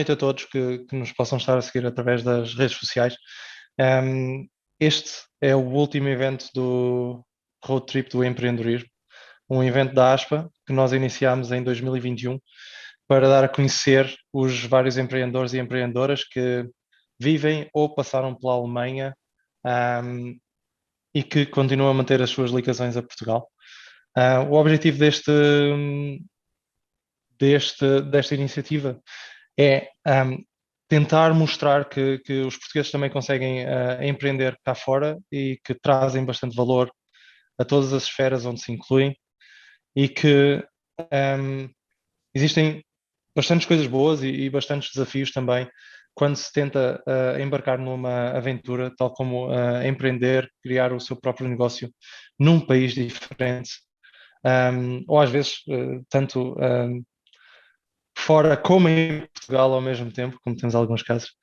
noite a todos que nos possam estar a seguir através das redes sociais. Este é o último evento do Road Trip do Empreendedorismo, um evento da ASPA que nós iniciámos em 2021 para dar a conhecer os vários empreendedores e empreendedoras que vivem ou passaram pela Alemanha, e que continuam a manter as suas ligações a Portugal. O objetivo desta iniciativa é tentar mostrar que os portugueses também conseguem empreender cá fora e que trazem bastante valor a todas as esferas onde se incluem, e que existem bastantes coisas boas e bastantes desafios também quando se tenta embarcar numa aventura, tal como empreender, criar o seu próprio negócio num país diferente, ou às vezes tanto fora como em Portugal ao mesmo tempo, como temos alguns casos.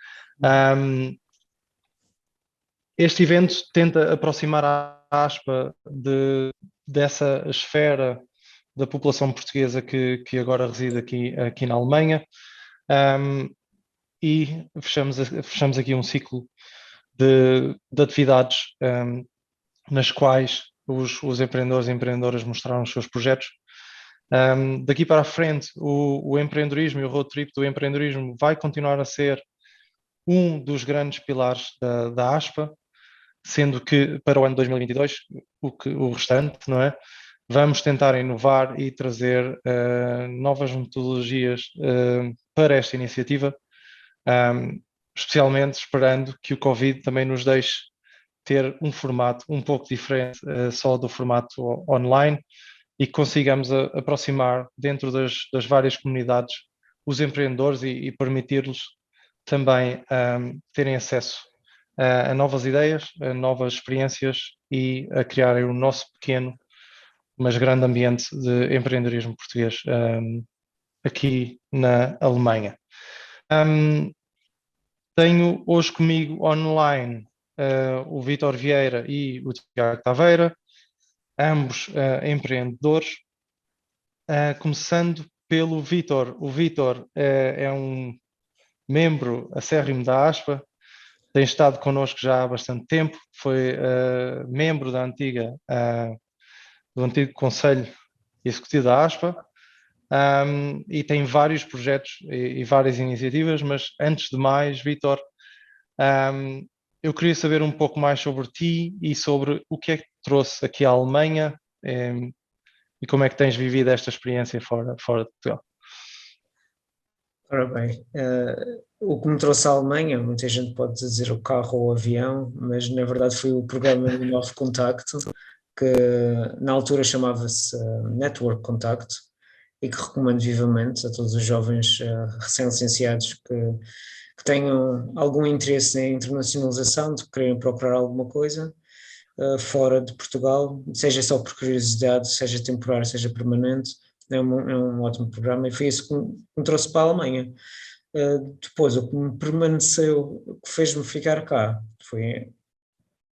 Este evento tenta aproximar a ASPA dessa esfera da população portuguesa que agora reside aqui na Alemanha, e fechamos aqui um ciclo de atividades nas quais os empreendedores e empreendedoras mostraram os seus projetos. Daqui para a frente, o empreendedorismo e o road trip do empreendedorismo vai continuar a ser um dos grandes pilares da ASPA, sendo que para o ano 2022, o restante, não é? Vamos tentar inovar e trazer novas metodologias para esta iniciativa, especialmente esperando que o Covid também nos deixe ter um formato um pouco diferente só do formato online, e que consigamos aproximar dentro das várias comunidades os empreendedores e permitir-lhes também terem acesso a novas ideias, a novas experiências e a criarem o nosso pequeno, mas grande ambiente de empreendedorismo português aqui na Alemanha. Tenho hoje comigo online o Vítor Vieira e o Tiago Taveira, ambos empreendedores. Começando pelo Vítor. O Vítor é um membro acérrimo da ASPA, tem estado connosco já há bastante tempo, foi membro do antigo Conselho Executivo da ASPA, e tem vários projetos e várias iniciativas, mas antes de mais, Vítor, eu queria saber um pouco mais sobre ti e sobre o que é que te trouxe aqui à Alemanha, e como é que tens vivido esta experiência fora de Portugal. Ora bem, o que me trouxe à Alemanha, muita gente pode dizer o carro ou o avião, mas na verdade foi o programa de Novo Contacto, que na altura chamava-se Network Contacto, e que recomendo vivamente a todos os jovens recém-licenciados que tenham algum interesse em internacionalização, de quererem procurar alguma coisa fora de Portugal, seja só por curiosidade, seja temporário, seja permanente. É um ótimo programa, e foi isso que me trouxe para a Alemanha. Depois, o que me permaneceu, o que fez-me ficar cá, foi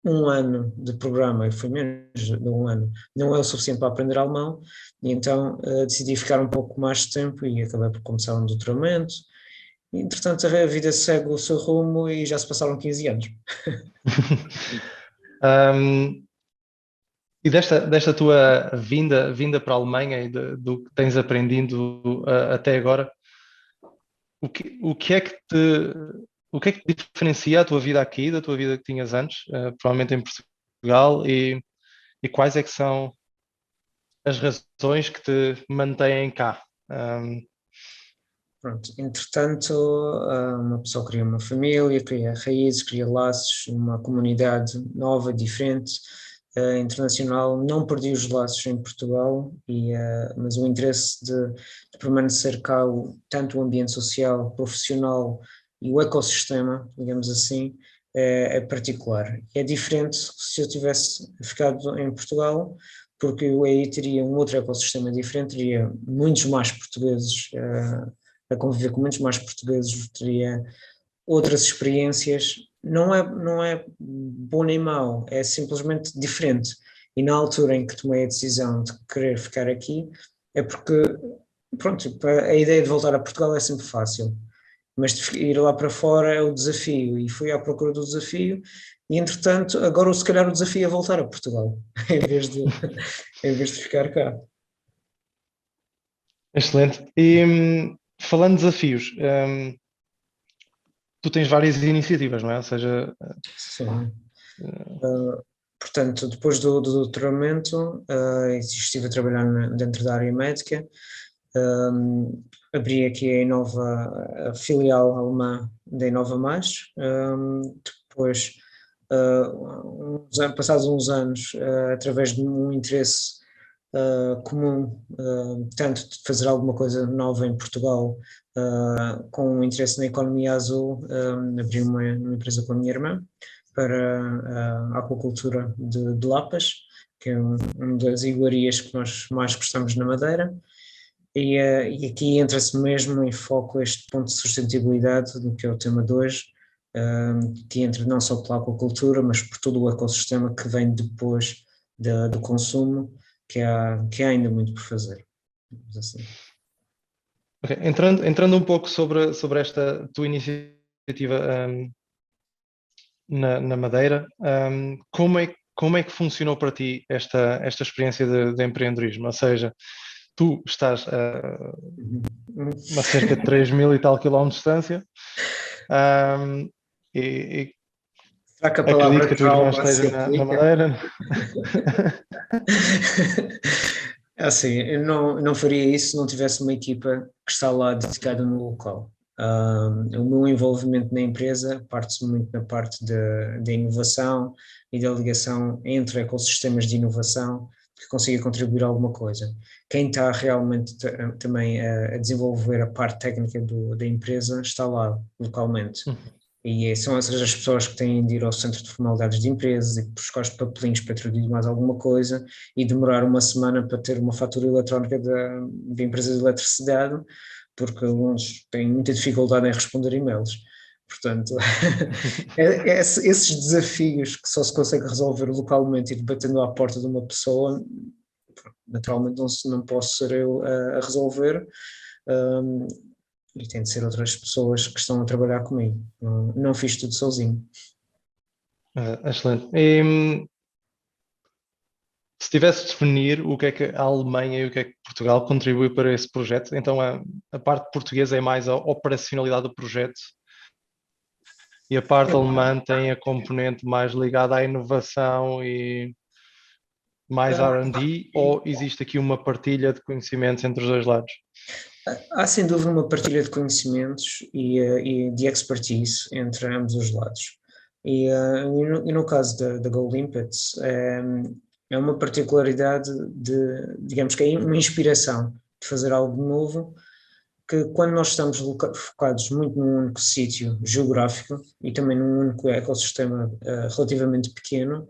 um ano de programa, e foi menos de um ano, não é o suficiente para aprender alemão, e então decidi ficar um pouco mais de tempo e acabei por começar um doutoramento. E, entretanto, a vida segue o seu rumo e já se passaram 15 anos. E desta tua vinda para a Alemanha e do que tens aprendido até agora, o que é que te diferencia a tua vida aqui da tua vida que tinhas antes, provavelmente em Portugal, e quais é que são as razões que te mantêm cá? Pronto, entretanto, uma pessoa cria uma família, cria raízes, cria laços, uma comunidade nova, diferente, internacional. Não perdi os laços em Portugal, mas o interesse de permanecer cá, tanto o ambiente social, profissional e o ecossistema, digamos assim, é particular. É diferente se eu tivesse ficado em Portugal, porque eu aí teria um outro ecossistema diferente, teria muitos mais portugueses a conviver com muitos mais portugueses, teria outras experiências. Não é bom nem mau, é simplesmente diferente. E na altura em que tomei a decisão de querer ficar aqui, é porque, pronto, a ideia de voltar a Portugal é sempre fácil. mas de ir lá para fora é o desafio, e fui à procura do desafio, e entretanto, agora se calhar o desafio é voltar a Portugal, em vez de ficar cá. Excelente. E falando de desafios, tu tens várias iniciativas, não é? Ou seja, Sim. Portanto, depois do doutoramento, estive a trabalhar dentro da área médica. Abri aqui a filial alemã da Inova Mais. Depois, passados uns anos, através de um interesse comum, tanto de fazer alguma coisa nova em Portugal, com um interesse na economia azul, abri uma empresa com a minha irmã para a aquacultura de lapas, que é uma das iguarias que nós mais gostamos na Madeira. E aqui entra-se mesmo em foco este ponto de sustentabilidade, do que é o tema de hoje, que entra não só pela aquacultura, mas por todo o ecossistema que vem depois do consumo, que há ainda muito por fazer. Assim. okay. Entrando um pouco sobre esta tua iniciativa na Madeira, como é que funcionou para ti esta experiência de empreendedorismo? Ou seja, tu estás a cerca de 3.000 e tal quilómetros de distância, e Será que a acredito palavra que a tua irmã trauma esteja se na aplica? Madeira. Assim, eu não faria isso se não tivesse uma equipa que está lá dedicada no local. O meu envolvimento na empresa parte-se muito na parte da inovação e da ligação entre ecossistemas de inovação que consiga contribuir alguma coisa. Quem está realmente também a desenvolver a parte técnica da empresa está lá localmente. E são essas as pessoas que têm de ir ao centro de formalidades de empresas e buscar os papelinhos para traduzir mais alguma coisa e demorar uma semana para ter uma fatura eletrónica da empresa de eletricidade, porque alguns têm muita dificuldade em responder e-mails. Portanto, esses desafios que só se consegue resolver localmente e batendo à porta de uma pessoa, naturalmente não posso ser eu a resolver. Um, e tem de ser outras pessoas que estão a trabalhar comigo. Não fiz tudo sozinho. Excelente. E, se tivesse de definir o que é que a Alemanha e o que é que Portugal contribui para esse projeto, então a parte portuguesa é mais a operacionalidade do projeto e a parte alemã tem a componente mais ligada à inovação e mais R&D, ou existe aqui uma partilha de conhecimentos entre os dois lados? Há sem dúvida uma partilha de conhecimentos e de expertise entre ambos os lados. E no caso da Go Limpets, é uma particularidade digamos que é uma inspiração de fazer algo novo, que quando nós estamos focados muito num único sítio geográfico e também num único ecossistema relativamente pequeno,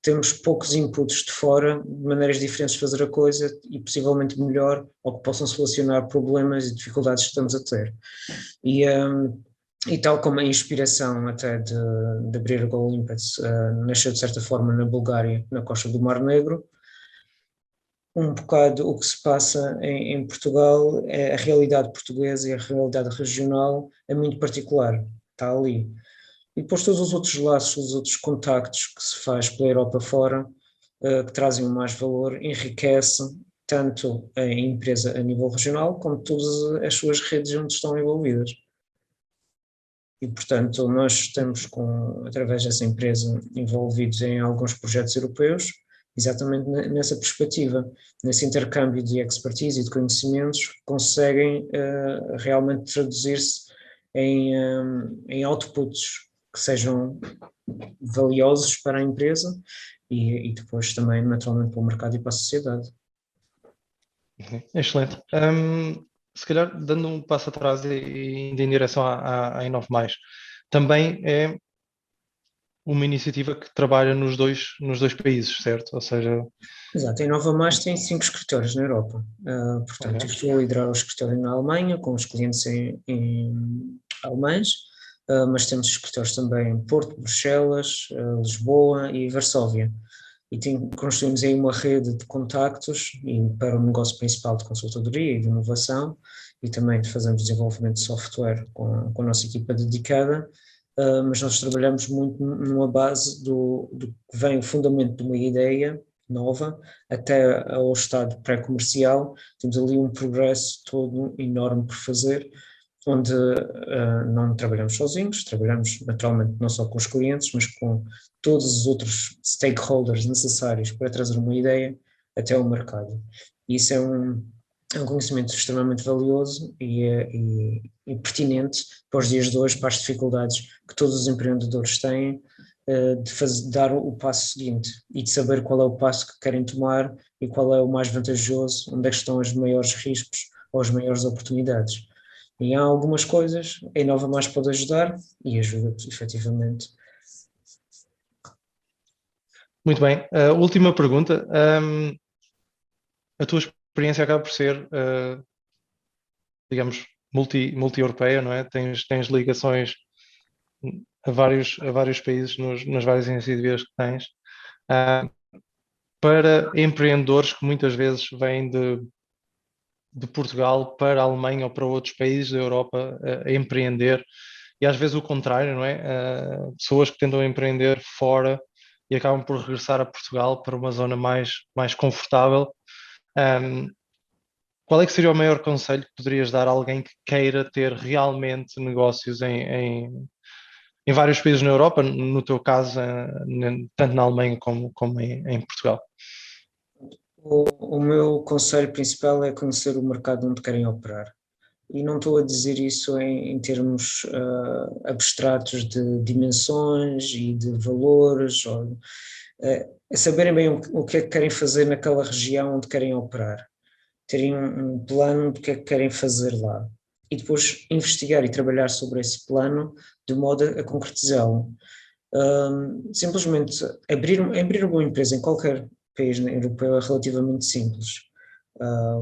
temos poucos inputs de fora, de maneiras diferentes de fazer a coisa e possivelmente melhor, ou que possam solucionar problemas e dificuldades que estamos a ter. E tal como a inspiração até de abrir a Go Limpets nasceu de certa forma na Bulgária, na costa do Mar Negro, um bocado o que se passa em Portugal, a realidade portuguesa e a realidade regional é muito particular, está ali. E depois todos os outros laços, os outros contactos que se faz pela Europa fora, que trazem mais valor, enriquece tanto a empresa a nível regional, como todas as suas redes onde estão envolvidas. E, portanto, nós estamos, através dessa empresa, envolvidos em alguns projetos europeus, exatamente nessa perspectiva, nesse intercâmbio de expertise e de conhecimentos, que conseguem realmente traduzir-se em outputs que sejam valiosos para a empresa e depois também, naturalmente, para o mercado e para a sociedade. Excelente. Se calhar, dando um passo atrás e indo em direção à Inove Mais, também é uma iniciativa que trabalha nos dois países, certo? Ou seja, Exato, a Nova Mais tem 5 escritórios na Europa. Portanto, eu ok. estou a liderar o escritório na Alemanha, com os clientes em alemães, mas temos escritórios também em Porto, Bruxelas, Lisboa e Varsóvia. E construímos aí uma rede de contactos para o negócio principal de consultadoria e de inovação, e também fazemos desenvolvimento de software com a nossa equipa dedicada, mas nós trabalhamos muito numa base do que vem o fundamento de uma ideia nova até ao estado pré-comercial. Temos ali um progresso todo enorme por fazer, onde não trabalhamos sozinhos, trabalhamos naturalmente não só com os clientes, mas com todos os outros stakeholders necessários para trazer uma ideia até ao mercado. E isso é um conhecimento extremamente valioso e pertinente para os dias de hoje, para as dificuldades que todos os empreendedores têm de dar o passo seguinte e de saber qual é o passo que querem tomar e qual é o mais vantajoso, onde é que estão os maiores riscos ou as maiores oportunidades. E há algumas coisas, a Inova Mais pode ajudar e ajuda-te, efetivamente. Muito bem. Última pergunta. A tua experiência acaba por ser, digamos, multi-europeia, não é? Tens ligações a vários países nas várias iniciativas que tens. Para empreendedores que muitas vezes vêm de Portugal para a Alemanha ou para outros países da Europa a empreender, e às vezes o contrário, não é? Pessoas que tentam empreender fora e acabam por regressar a Portugal para uma zona mais confortável. Qual é que seria o maior conselho que poderias dar a alguém que queira ter realmente negócios em vários países na Europa, no teu caso, tanto na Alemanha como em Portugal? O meu conselho principal é conhecer o mercado onde querem operar. E não estou a dizer isso em termos abstratos de dimensões e de valores, é saberem bem o que é que querem fazer naquela região onde querem operar, terem um plano do que é que querem fazer lá e depois investigar e trabalhar sobre esse plano de modo a concretizá-lo. Simplesmente abrir uma empresa em qualquer país europeu é relativamente simples.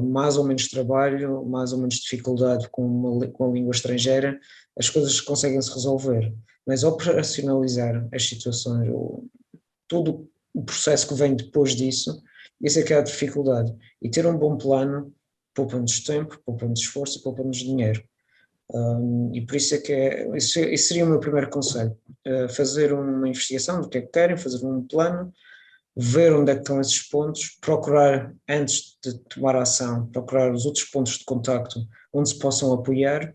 Mais ou menos trabalho, mais ou menos dificuldade com a língua estrangeira, as coisas conseguem se resolver, mas operacionalizar as situações, todo o processo que vem depois disso, isso é que é a dificuldade. E ter um bom plano poupa-nos tempo, poupa-nos esforço e poupa-nos dinheiro. E por isso é que esse seria o meu primeiro conselho, fazer uma investigação do que é que querem, fazer um plano, ver onde é que estão esses pontos, procurar, antes de tomar a ação, procurar os outros pontos de contacto onde se possam apoiar,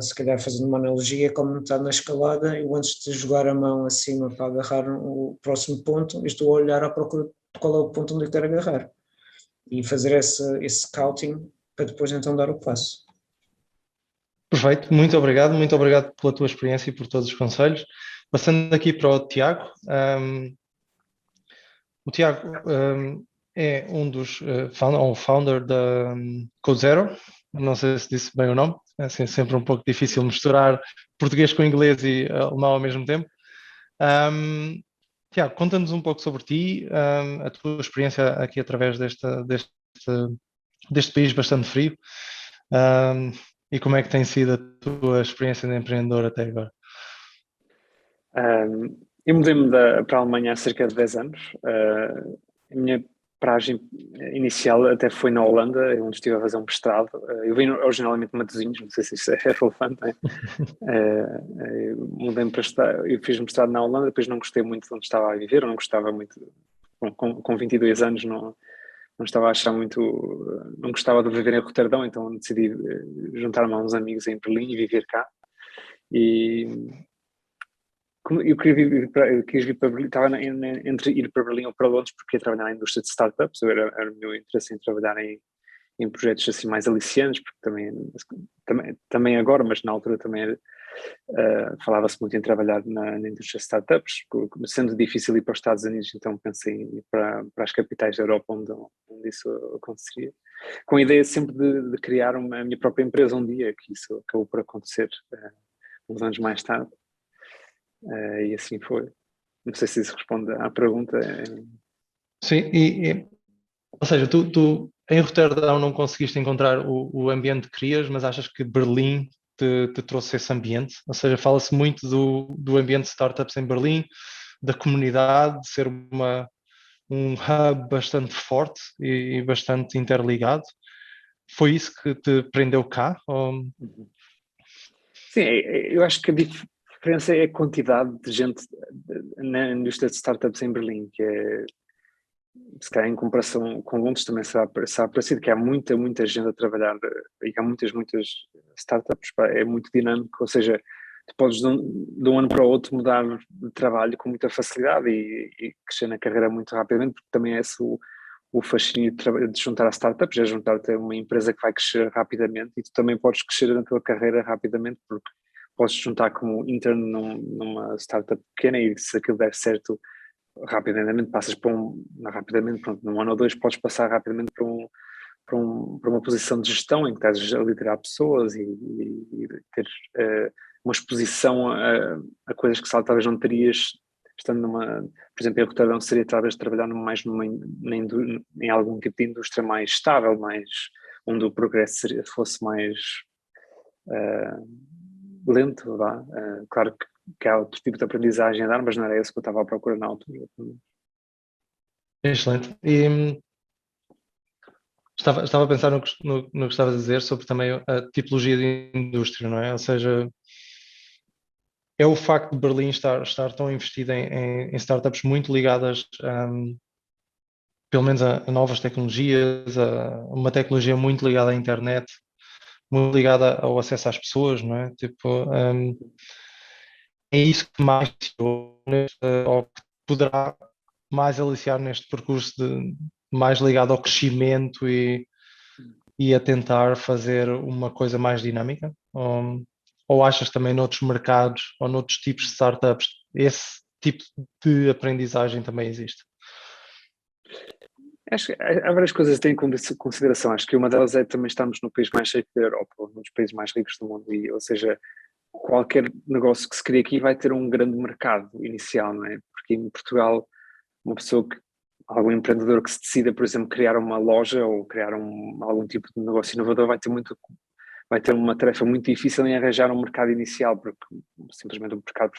se calhar fazendo uma analogia, como está na escalada, eu antes de jogar a mão acima para agarrar o próximo ponto, eu estou a olhar à procura de qual é o ponto onde eu quero agarrar e fazer esse scouting para depois então dar o passo. Perfeito, muito obrigado pela tua experiência e por todos os conselhos. Passando aqui para o Tiago. O Tiago é um dos founder da CodeZero. Não sei se disse bem o nome, é assim, sempre um pouco difícil misturar português com inglês e alemão ao mesmo tempo. Tiago, conta-nos um pouco sobre ti, a tua experiência aqui através deste país bastante frio, e como é que tem sido a tua experiência de empreendedor até agora? Eu mudei-me para a Alemanha há cerca de 10 anos. A minha paragem inicial até foi na Holanda, onde estive a fazer um mestrado. Eu vim originalmente de Matosinhos, não sei se isso é relevante, né? Mudei-me para estar, eu fiz mestrado na Holanda, depois não gostei muito de onde estava a viver, não gostava muito, com 22 anos não estava a achar muito, não gostava de viver em Roterdão, então decidi juntar-me a uns amigos em Berlim e viver cá. E eu quis vir para Berlim, estava entre ir para Berlim ou para Londres, porque ia trabalhar na indústria de startups, era o meu interesse em trabalhar em projetos assim mais aliciantes, porque também agora, mas na altura também falava-se muito em trabalhar na indústria de startups, sendo difícil ir para os Estados Unidos, então pensei em ir para as capitais da Europa onde isso aconteceria, com a ideia sempre de criar a minha própria empresa um dia, que isso acabou por acontecer uns anos mais tarde. E assim foi. Não sei se isso responde à pergunta. Sim, ou seja, tu em Roterdão não conseguiste encontrar o ambiente que querias, mas achas que Berlim te trouxe esse ambiente? Ou seja, fala-se muito do ambiente de startups em Berlim, da comunidade, de ser um hub bastante forte e bastante interligado. foi isso que te prendeu cá? Ou... Sim, eu acho que a diferença é a quantidade de gente na indústria de startups em Berlim, que é, se calhar em comparação com Londres também será parecido, que há muita gente a trabalhar e há muitas startups, pá, é muito dinâmico, ou seja, tu podes de um ano para o outro mudar de trabalho com muita facilidade e crescer na carreira muito rapidamente, porque também é esse o fascínio de juntar a startups, é juntar-te a uma empresa que vai crescer rapidamente e tu também podes crescer na tua carreira rapidamente, porque podes juntar como intern numa startup pequena e se aquilo der certo rapidamente passas rapidamente, pronto, num ano ou dois podes passar rapidamente para uma posição de gestão em que estás a liderar pessoas e ter uma exposição a coisas que talvez não terias estando por exemplo, em Roterdão seria talvez trabalhar em algum tipo de indústria mais estável, onde o progresso fosse mais lento, vá. Claro que há outro tipo de aprendizagem a dar, mas não era isso que eu estava à procura na altura. Excelente. E estava a pensar no que estavas a dizer sobre também a tipologia de indústria, não é? Ou seja, é o facto de Berlim estar tão investido em startups muito ligadas, pelo menos a novas tecnologias, a uma tecnologia muito ligada à internet, muito ligada ao acesso às pessoas, não é? Tipo, é isso que mais ou que poderá mais aliciar neste percurso mais ligado ao crescimento e a tentar fazer uma coisa mais dinâmica? Ou achas também noutros mercados ou noutros tipos de startups esse tipo de aprendizagem também existe? Acho que há várias coisas a ter em consideração. Acho que uma delas é também estarmos no país mais rico da Europa, ou num dos países mais ricos do mundo, ou seja, qualquer negócio que se crie aqui vai ter um grande mercado inicial, não é? Porque em Portugal, algum empreendedor que se decida, por exemplo, criar uma loja ou criar algum tipo de negócio inovador vai ter uma tarefa muito difícil em arranjar um mercado inicial, porque simplesmente o mercado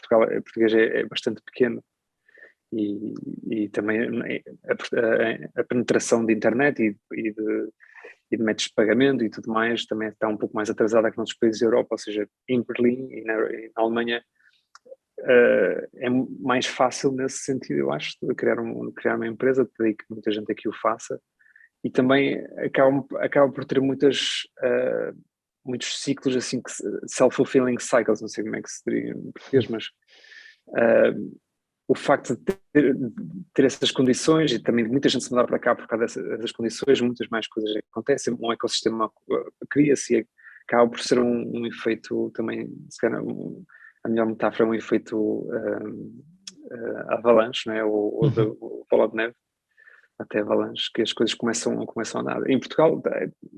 português é bastante pequeno. E também a penetração de internet e de métodos de pagamento e tudo mais também está um pouco mais atrasada que noutros países da Europa, ou seja, em Berlim e na Alemanha é mais fácil nesse sentido, eu acho, de criar uma empresa, daí que muita gente aqui o faça, e também acaba por ter muitos ciclos assim, self-fulfilling cycles, não sei como é que se diria em português, mas o facto de ter essas condições e também de muita gente se mudar para cá por causa dessas condições, muitas mais coisas acontecem, um ecossistema cria-se e acaba por ser um efeito também, se calhar a melhor metáfora é um efeito avalanche, não é? Ou bola de neve, até avalanche, que as coisas começam a andar. Em Portugal,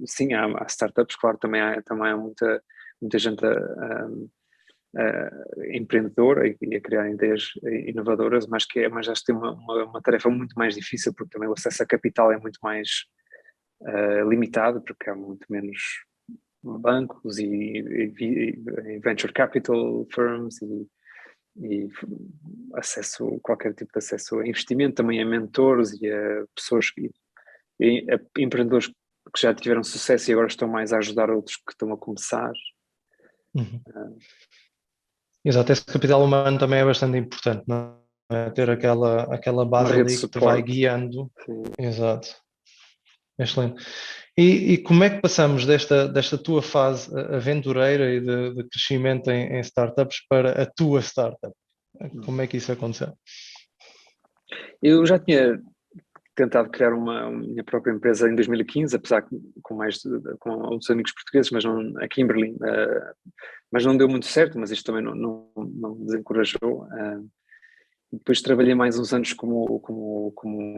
sim, há startups, claro, também há muita gente empreendedora e a criar ideias inovadoras, mas acho que tem uma tarefa muito mais difícil, porque também o acesso a capital é muito mais limitado, porque há muito menos bancos e venture capital firms e qualquer tipo de acesso a investimento, também a mentores e a pessoas a empreendedores que já tiveram sucesso e agora estão mais a ajudar outros que estão a começar. Uhum. Exato, esse capital humano também é bastante importante, não é? Ter aquela base ali que te vai guiando. Sim. Exato. Excelente. E como é que passamos desta tua fase aventureira e de crescimento em startups para a tua startup? Como é que isso aconteceu? Eu já tinha tentado criar uma minha própria empresa em 2015, apesar que com outros amigos portugueses, mas não, aqui em Berlim, mas não deu muito certo, mas isto também não me desencorajou. Depois trabalhei mais uns anos como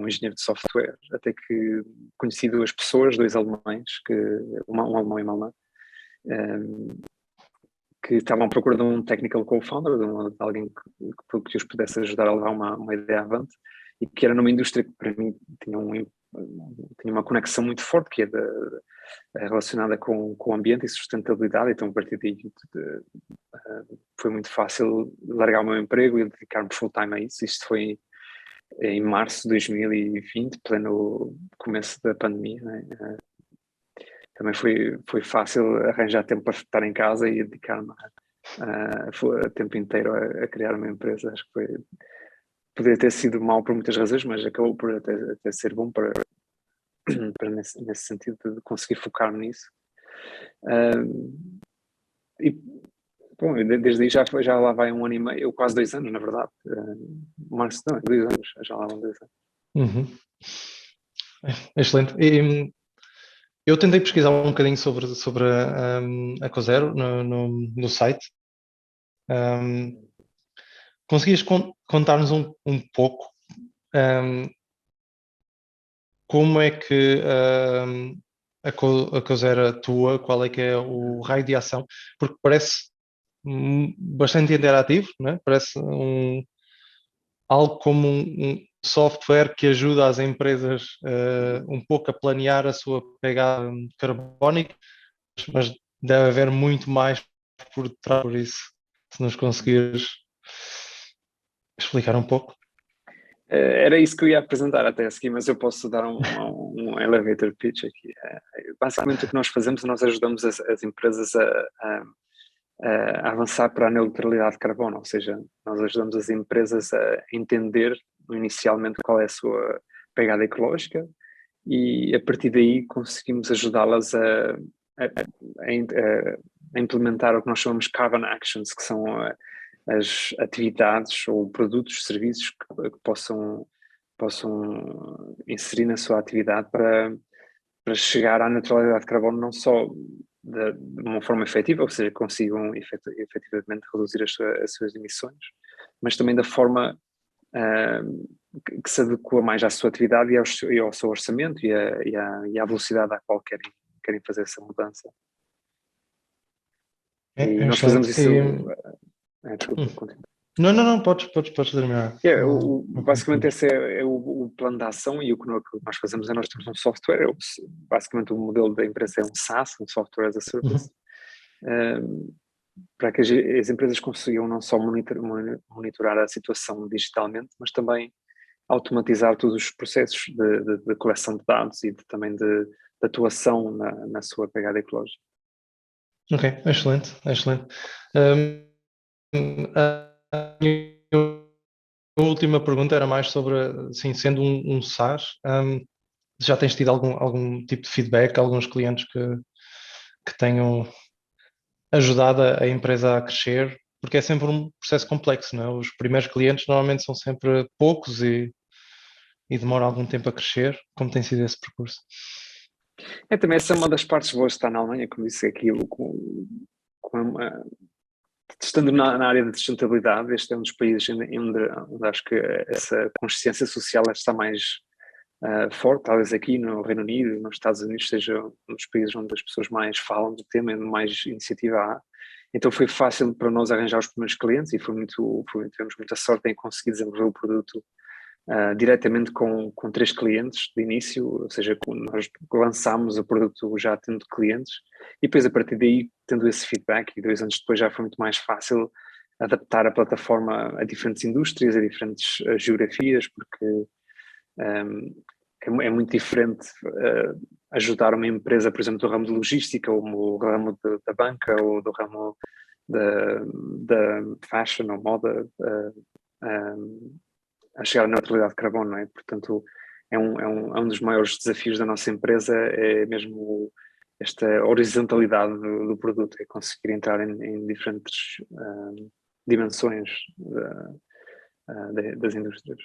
engenheiro de software, até que conheci duas pessoas, dois alemães, um alemão e uma alemã, que estavam à procura de um technical co-founder, de alguém que os pudesse ajudar a levar uma ideia avante, e que era numa indústria que para mim tinha uma conexão muito forte, que é relacionada com o ambiente e sustentabilidade. Então a partir daí foi muito fácil largar o meu emprego e dedicar-me full time a isso. Isto foi em março de 2020, pleno começo da pandemia, né? também foi fácil arranjar tempo para estar em casa e dedicar-me a tempo inteiro a criar uma empresa. Acho que poderia ter sido mau por muitas razões, mas acabou por até ser bom para nesse sentido de conseguir focar nisso. E bom, desde aí já lá vai 1 ano e meio, quase 2 anos, na verdade. Março, não, 2 anos, já lá vão 2 anos. Uhum. Excelente. E, eu tentei pesquisar um bocadinho sobre a Cozero no site. Conseguias contar-nos um pouco como é que a Cozero atua, qual é que é o raio de ação? Porque parece bastante interativo, não é? Parece algo como um software que ajuda as empresas um pouco a planear a sua pegada carbónica, mas deve haver muito mais por trás por isso. Se nos conseguires explicar um pouco. Era isso que eu ia apresentar até a seguir, mas eu posso dar um elevator pitch aqui. Basicamente o que nós fazemos, nós ajudamos as empresas a avançar para a neutralidade de carbono, ou seja, nós ajudamos as empresas a entender inicialmente qual é a sua pegada ecológica e a partir daí conseguimos ajudá-las a implementar o que nós chamamos carbon actions, que são as atividades ou produtos, serviços que possam inserir na sua atividade para chegar à neutralidade de carbono, não só de uma forma efetiva, ou seja, consigam efetivamente reduzir as suas emissões, mas também da forma que se adequa mais à sua atividade e ao seu orçamento e à velocidade à qual querem fazer essa mudança. E nós fazemos isso. Desculpa, continua. Não, podes terminar. Basicamente esse é o plano de ação e o que nós fazemos é nós temos um software, basicamente o modelo da empresa é um SaaS, um Software as a Service, para que as empresas consigam não só monitorar a situação digitalmente, mas também automatizar todos os processos de coleção de dados e também de atuação na sua pegada ecológica. Ok, excelente. A última pergunta era mais sobre, assim, sendo um SaaS, já tens tido algum tipo de feedback, alguns clientes que tenham ajudado a empresa a crescer, porque é sempre um processo complexo, não é? Os primeiros clientes normalmente são sempre poucos e demora algum tempo a crescer. Como tem sido esse percurso? Também essa é uma das partes boas de estar na Alemanha, como disse aquilo, estando na área da sustentabilidade, este é um dos países onde acho que essa consciência social está mais forte, talvez aqui no Reino Unido, nos Estados Unidos, seja um dos países onde as pessoas mais falam do tema, onde mais iniciativa há. Então foi fácil para nós arranjar os primeiros clientes e tivemos muita sorte em conseguir desenvolver o produto diretamente com 3 clientes de início, ou seja, nós lançámos o produto já tendo clientes e depois a partir daí, tendo esse feedback, e 2 anos depois já foi muito mais fácil adaptar a plataforma a diferentes indústrias, a diferentes geografias, porque é muito diferente ajudar uma empresa, por exemplo, do ramo de logística, ou o ramo da banca, ou do ramo da fashion ou moda, a chegar à neutralidade de carbono, não é? Portanto, é um dos maiores desafios da nossa empresa, é mesmo esta horizontalidade do produto, é conseguir entrar em diferentes dimensões das indústrias.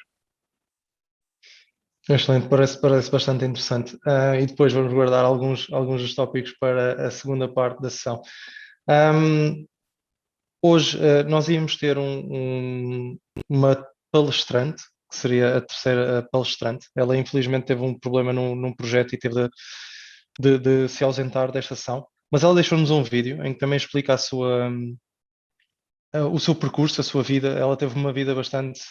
Excelente, parece bastante interessante. E depois vamos guardar alguns dos tópicos para a segunda parte da sessão. Hoje nós íamos ter uma palestrante, que seria a terceira palestrante. Ela infelizmente teve um problema num projeto e teve de se ausentar desta sessão, mas ela deixou-nos um vídeo em que também explica o seu percurso, a sua vida. Ela teve uma vida bastante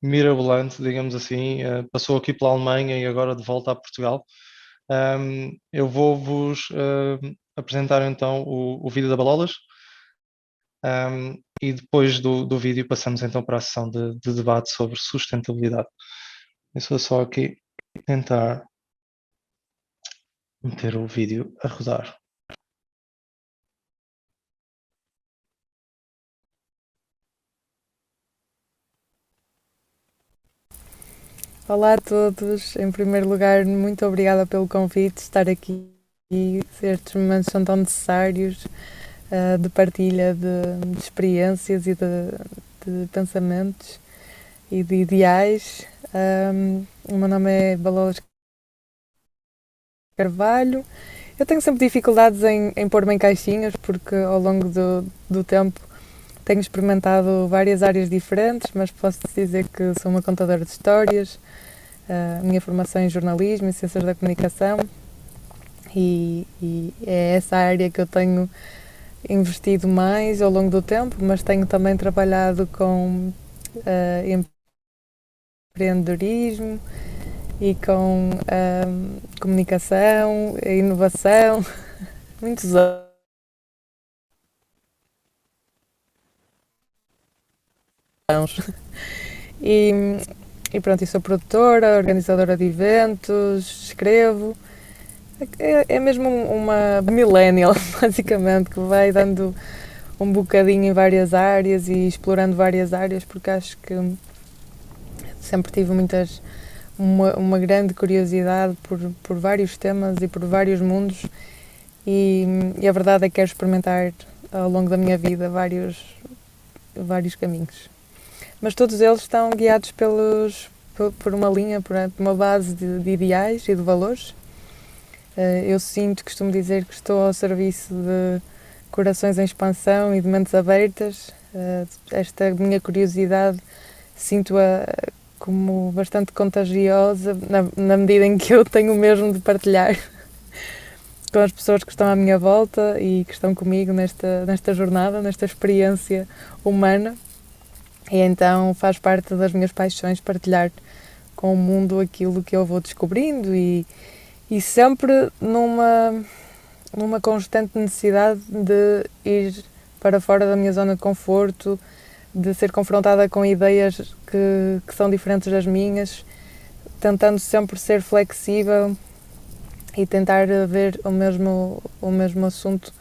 mirabolante, digamos assim, passou aqui pela Alemanha e agora de volta a Portugal. Eu vou-vos apresentar então o vídeo da Balolas, e depois do vídeo passamos então para a sessão de debate sobre sustentabilidade. Eu só aqui tentar meter o vídeo a rodar. Olá a todos, em primeiro lugar, muito obrigada pelo convite, estar aqui e estes momentos são tão necessários de partilha de experiências e de pensamentos e de ideais. O meu nome é Balolas Carvalho. Eu tenho sempre dificuldades em pôr-me em caixinhas porque ao longo do tempo tenho experimentado várias áreas diferentes, mas posso dizer que sou uma contadora de histórias. A minha formação em jornalismo e ciências da comunicação e é essa área que eu tenho investido mais ao longo do tempo, mas tenho também trabalhado com empreendedorismo e com comunicação, inovação, muitos anos. E pronto, eu sou produtora, organizadora de eventos, escrevo. É mesmo uma millennial, basicamente, que vai dando um bocadinho em várias áreas e explorando várias áreas, porque acho que sempre tive uma grande curiosidade por vários temas e por vários mundos e a verdade é que quero experimentar ao longo da minha vida vários caminhos. Mas todos eles estão guiados por uma linha, por uma base de ideais e de valores. Eu costumo dizer que estou ao serviço de corações em expansão e de mentes abertas. Esta minha curiosidade sinto-a como bastante contagiosa na medida em que eu tenho o mesmo de partilhar com as pessoas que estão à minha volta e que estão comigo nesta jornada, nesta experiência humana. E então faz parte das minhas paixões partilhar com o mundo aquilo que eu vou descobrindo e sempre numa constante necessidade de ir para fora da minha zona de conforto, de ser confrontada com ideias que são diferentes das minhas, tentando sempre ser flexível e tentar ver o mesmo assunto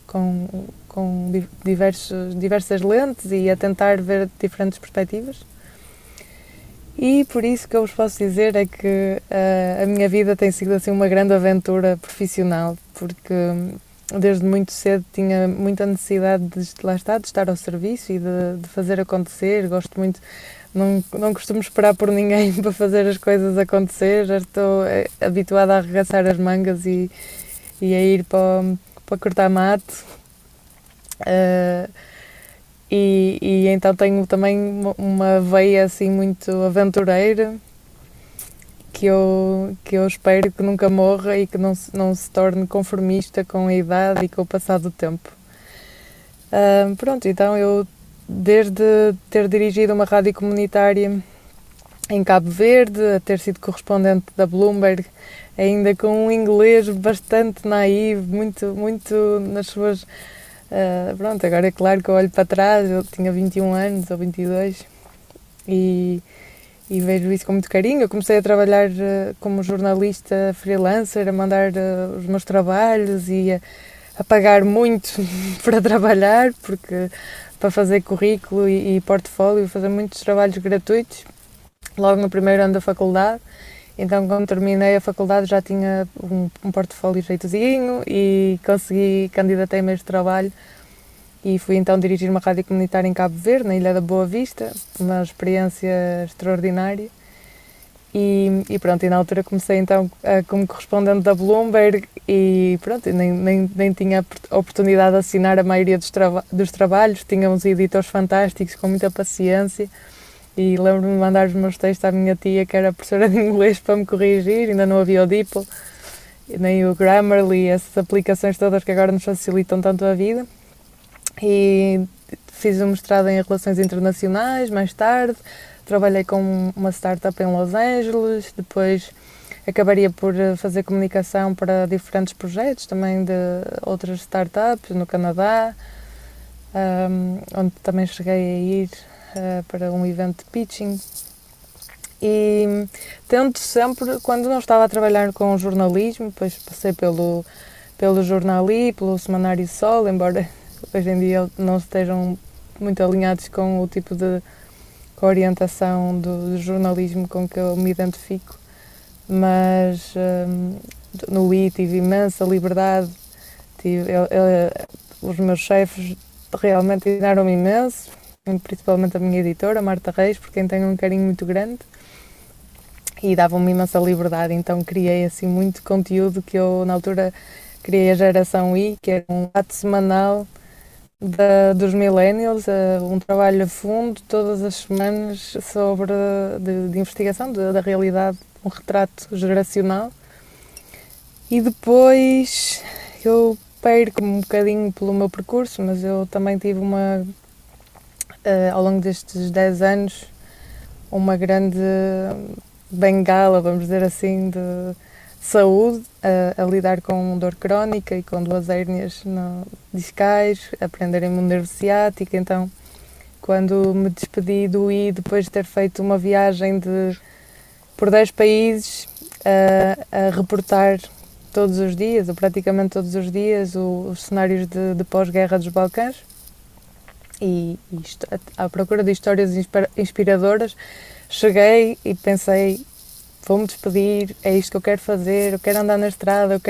com diversas lentes e a tentar ver diferentes perspectivas. E por isso que eu vos posso dizer é que a minha vida tem sido assim uma grande aventura profissional, porque desde muito cedo tinha muita necessidade de estar ao serviço e de fazer acontecer. Gosto muito, não costumo esperar por ninguém para fazer as coisas acontecer, já estou habituada a arregaçar as mangas e a ir para cortar mato. E então tenho também uma veia assim muito aventureira que eu espero que nunca morra e que não se torne conformista com a idade e com o passar do tempo. Pronto, então eu desde ter dirigido uma rádio comunitária em Cabo Verde, a ter sido correspondente da Bloomberg, ainda com um inglês bastante naivo, muito nas suas... pronto, agora é claro que eu olho para trás, eu tinha 21 anos ou 22 e vejo isso com muito carinho. Eu comecei a trabalhar como jornalista freelancer, a mandar os meus trabalhos e a pagar muito para trabalhar, porque para fazer currículo e portfólio, fazer muitos trabalhos gratuitos, logo no primeiro ano da faculdade. Então, quando terminei a faculdade, já tinha um portfólio feitozinho e candidatei-me a este trabalho e fui então dirigir uma rádio comunitária em Cabo Verde, na Ilha da Boa Vista, uma experiência extraordinária. E pronto, e na altura comecei então como correspondente da Bloomberg e pronto, nem tinha a oportunidade de assinar a maioria dos trabalhos, tinha uns editores fantásticos com muita paciência. E lembro-me de mandar os meus textos à minha tia, que era professora de inglês, para me corrigir. Ainda não havia o DeepL, nem o Grammarly, essas aplicações todas que agora nos facilitam tanto a vida. E fiz um mestrado em Relações Internacionais, mais tarde. Trabalhei com uma startup em Los Angeles. Depois acabaria por fazer comunicação para diferentes projetos, também de outras startups no Canadá, onde também cheguei a ir para um evento de pitching E tento sempre, quando não estava a trabalhar com jornalismo, depois passei pelo Jornal I, pelo Semanário Sol, embora hoje em dia não estejam muito alinhados com o tipo de com a orientação do jornalismo com que eu me identifico, mas no I tive imensa liberdade, os meus chefes realmente ensinaram-me imenso, principalmente a minha editora, Marta Reis, por quem tenho um carinho muito grande, e davam-me imensa liberdade, então criei assim muito conteúdo que eu na altura criei a Geração I, que era um ato semanal dos millennials, um trabalho a fundo todas as semanas sobre de investigação da realidade, um retrato geracional. E depois eu perco-me um bocadinho pelo meu percurso, mas eu também tive ao longo destes 10 anos, uma grande bengala, vamos dizer assim, de saúde, a lidar com dor crónica e com 2 hérnias discais, aprender a imunidade ciática. Então, quando me despedi do I, depois de ter feito uma viagem por 10 países, a reportar todos os dias, ou praticamente todos os dias, os cenários de pós-guerra dos Balcãs, e à procura de histórias inspiradoras, cheguei e pensei, vou-me despedir, é isto que eu quero fazer, eu quero andar na estrada, eu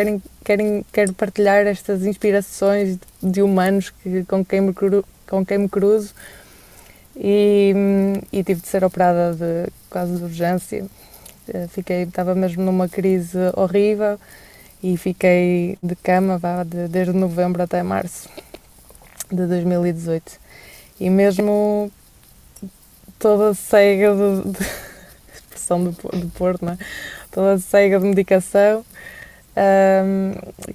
quero partilhar estas inspirações de humanos com quem me cruzo, e tive de ser operada quase de urgência. Estava mesmo numa crise horrível e fiquei de cama desde novembro até março de 2018. E mesmo toda cega expressão do Porto, não é? Toda cega de medicação,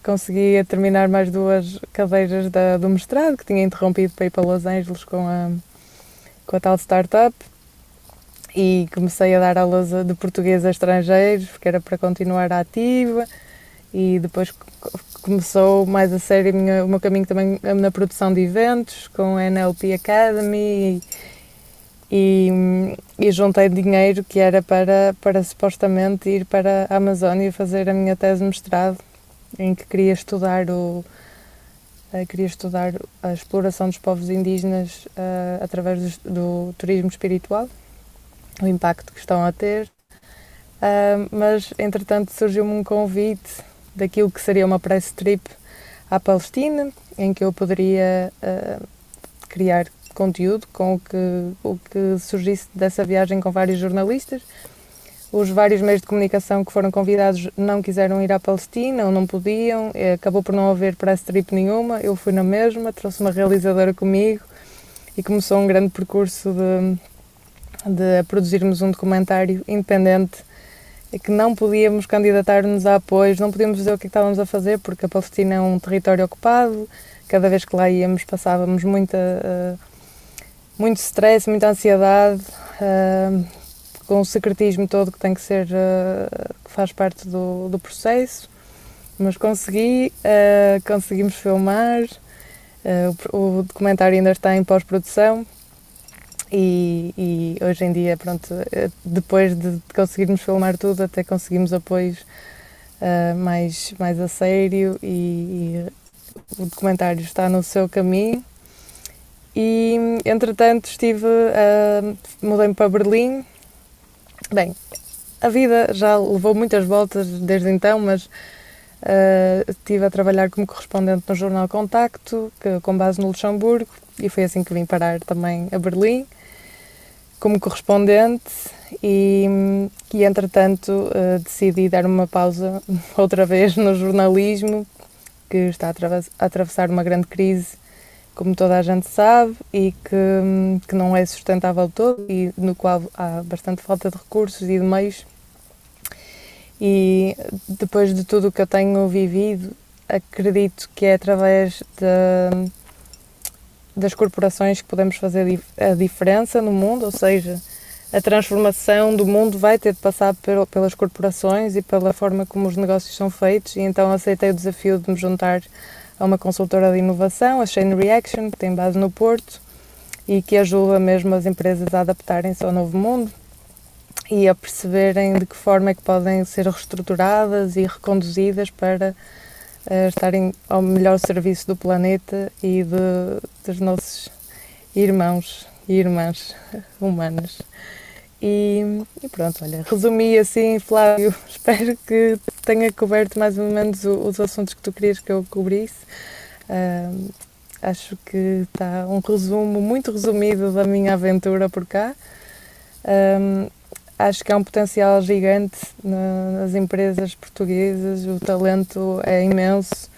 consegui terminar mais 2 cadeiras do mestrado, que tinha interrompido para ir para Los Angeles com a tal startup, e comecei a dar aulas de português a estrangeiros, porque era para continuar ativa, e depois começou mais a sério o meu caminho também na produção de eventos, com a NLP Academy, e juntei dinheiro que era para supostamente ir para a Amazónia fazer a minha tese de mestrado, em que queria estudar a exploração dos povos indígenas através do turismo espiritual, o impacto que estão a ter, mas entretanto surgiu-me um convite daquilo que seria uma press trip à Palestina, em que eu poderia criar conteúdo com o que surgisse dessa viagem com vários jornalistas. Os vários meios de comunicação que foram convidados não quiseram ir à Palestina ou não podiam, acabou por não haver press trip nenhuma, eu fui na mesma, trouxe uma realizadora comigo e começou um grande percurso de produzirmos um documentário independente, que não podíamos candidatar-nos a apoios, não podíamos dizer o que estávamos a fazer, porque a Palestina é um território ocupado, cada vez que lá íamos passávamos muito stress, muita ansiedade, com o secretismo todo que tem que ser, que faz parte do processo, mas conseguimos filmar, o documentário ainda está em pós-produção, e hoje em dia, pronto, depois de conseguirmos filmar tudo, até conseguimos apoios mais a sério, e o documentário está no seu caminho. E entretanto mudei-me para Berlim. Bem, a vida já levou muitas voltas desde então, mas estive a trabalhar como correspondente no jornal Contacto, com base no Luxemburgo, e foi assim que vim parar também a Berlim como correspondente, e entretanto decidi dar uma pausa outra vez no jornalismo, que está a atravessar uma grande crise, como toda a gente sabe, e que não é sustentável todo, e no qual há bastante falta de recursos e de meios. E depois de tudo o que eu tenho vivido, acredito que é através das corporações que podemos fazer a diferença no mundo, ou seja, a transformação do mundo vai ter de passar pelas corporações e pela forma como os negócios são feitos, e então aceitei o desafio de me juntar a uma consultora de inovação, a Chain Reaction, que tem base no Porto e que ajuda mesmo as empresas a adaptarem-se ao novo mundo. e a perceberem de que forma é que podem ser reestruturadas e reconduzidas para estarem ao melhor serviço do planeta e dos nossos irmãos e irmãs humanas. E pronto, olha, resumi assim, Flávio, espero que tenha coberto mais ou menos os assuntos que tu querias que eu cobrisse. Acho que está um resumo muito resumido da minha aventura por cá. Acho que há um potencial gigante nas empresas portuguesas, o talento é imenso,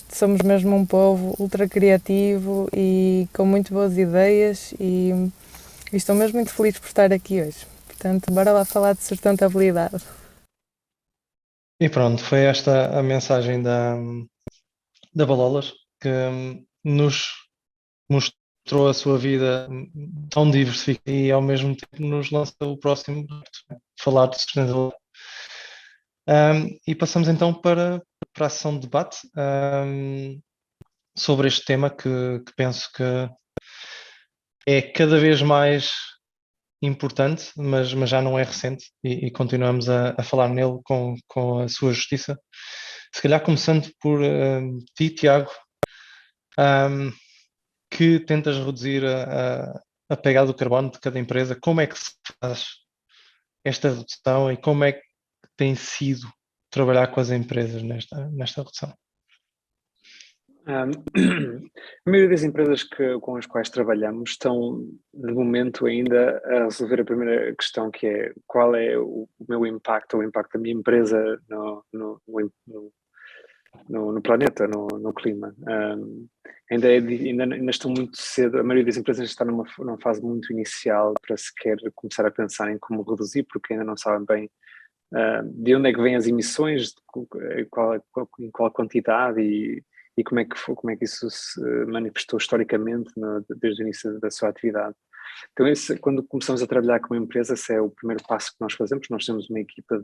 somos mesmo um povo ultra criativo e com muito boas ideias e estou mesmo muito feliz por estar aqui hoje. Portanto, bora lá falar de sustentabilidade. E pronto, foi esta a mensagem da Balolas, que nos mostrou a sua vida tão diversificada e ao mesmo tempo nos lança o próximo reto, falar de sustentabilidade. E passamos então para a sessão de debate sobre este tema que penso que é cada vez mais importante, mas já não é recente e continuamos a falar nele com a sua justiça. Se calhar começando por ti, Tiago, que tentas reduzir a pegada do carbono de cada empresa, como é que se faz esta redução e como é que tem sido trabalhar com as empresas nesta redução? A maioria das empresas com as quais trabalhamos estão, de momento, ainda a resolver a primeira questão, que é qual é o meu impacto, ou o impacto da minha empresa no planeta, no clima. Ainda estão muito cedo, a maioria das empresas está numa fase muito inicial para sequer começar a pensar em como reduzir, porque ainda não sabem bem de onde é que vêm as emissões, em qual quantidade e como é que isso se manifestou historicamente desde o início da sua atividade. Então, quando começamos a trabalhar com uma empresa, esse é o primeiro passo que nós fazemos. Nós temos uma equipa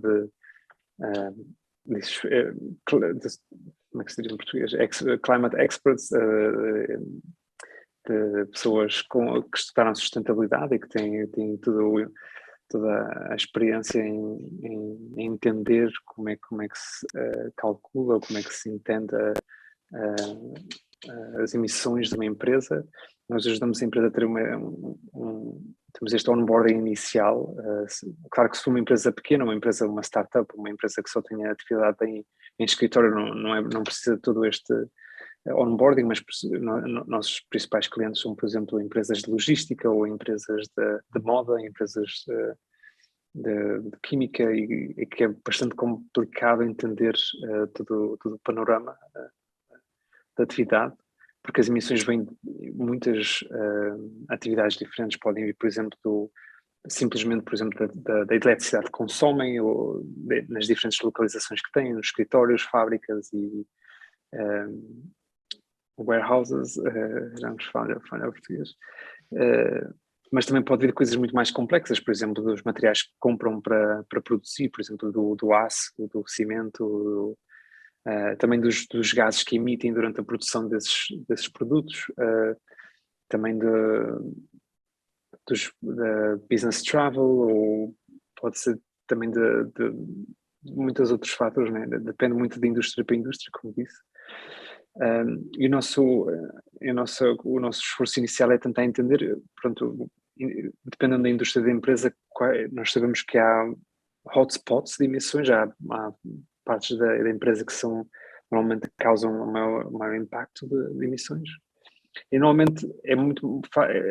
como é que se diz em português? Climate experts, de pessoas que estudaram sustentabilidade e que têm toda a experiência em entender como é que se calcula, como é que se entende as emissões de uma empresa. Nós ajudamos a empresa a ter temos este onboarding inicial. Claro que se for uma empresa pequena, uma startup, uma empresa que só tenha atividade em escritório, não precisa de todo este onboarding, mas nossos principais clientes são, por exemplo, empresas de logística ou empresas de moda, empresas de química, e que é bastante complicado entender todo o panorama da atividade, porque as emissões vêm de muitas atividades diferentes. Podem vir, por exemplo, simplesmente, por exemplo, da eletricidade que consomem, ou nas diferentes localizações que têm, nos escritórios, fábricas e warehouses, já nos falha português. Mas também pode vir coisas muito mais complexas, por exemplo, dos materiais que compram para produzir, por exemplo, do aço, do cimento, também dos gases que emitem durante a produção desses produtos, também da business travel, ou pode ser também de muitos outros fatores, né? Depende muito de indústria para indústria, como disse. E o nosso esforço inicial é tentar entender, pronto, dependendo da indústria da empresa, nós sabemos que há hotspots de emissões, há partes da empresa que normalmente causam um maior impacto de emissões. E normalmente é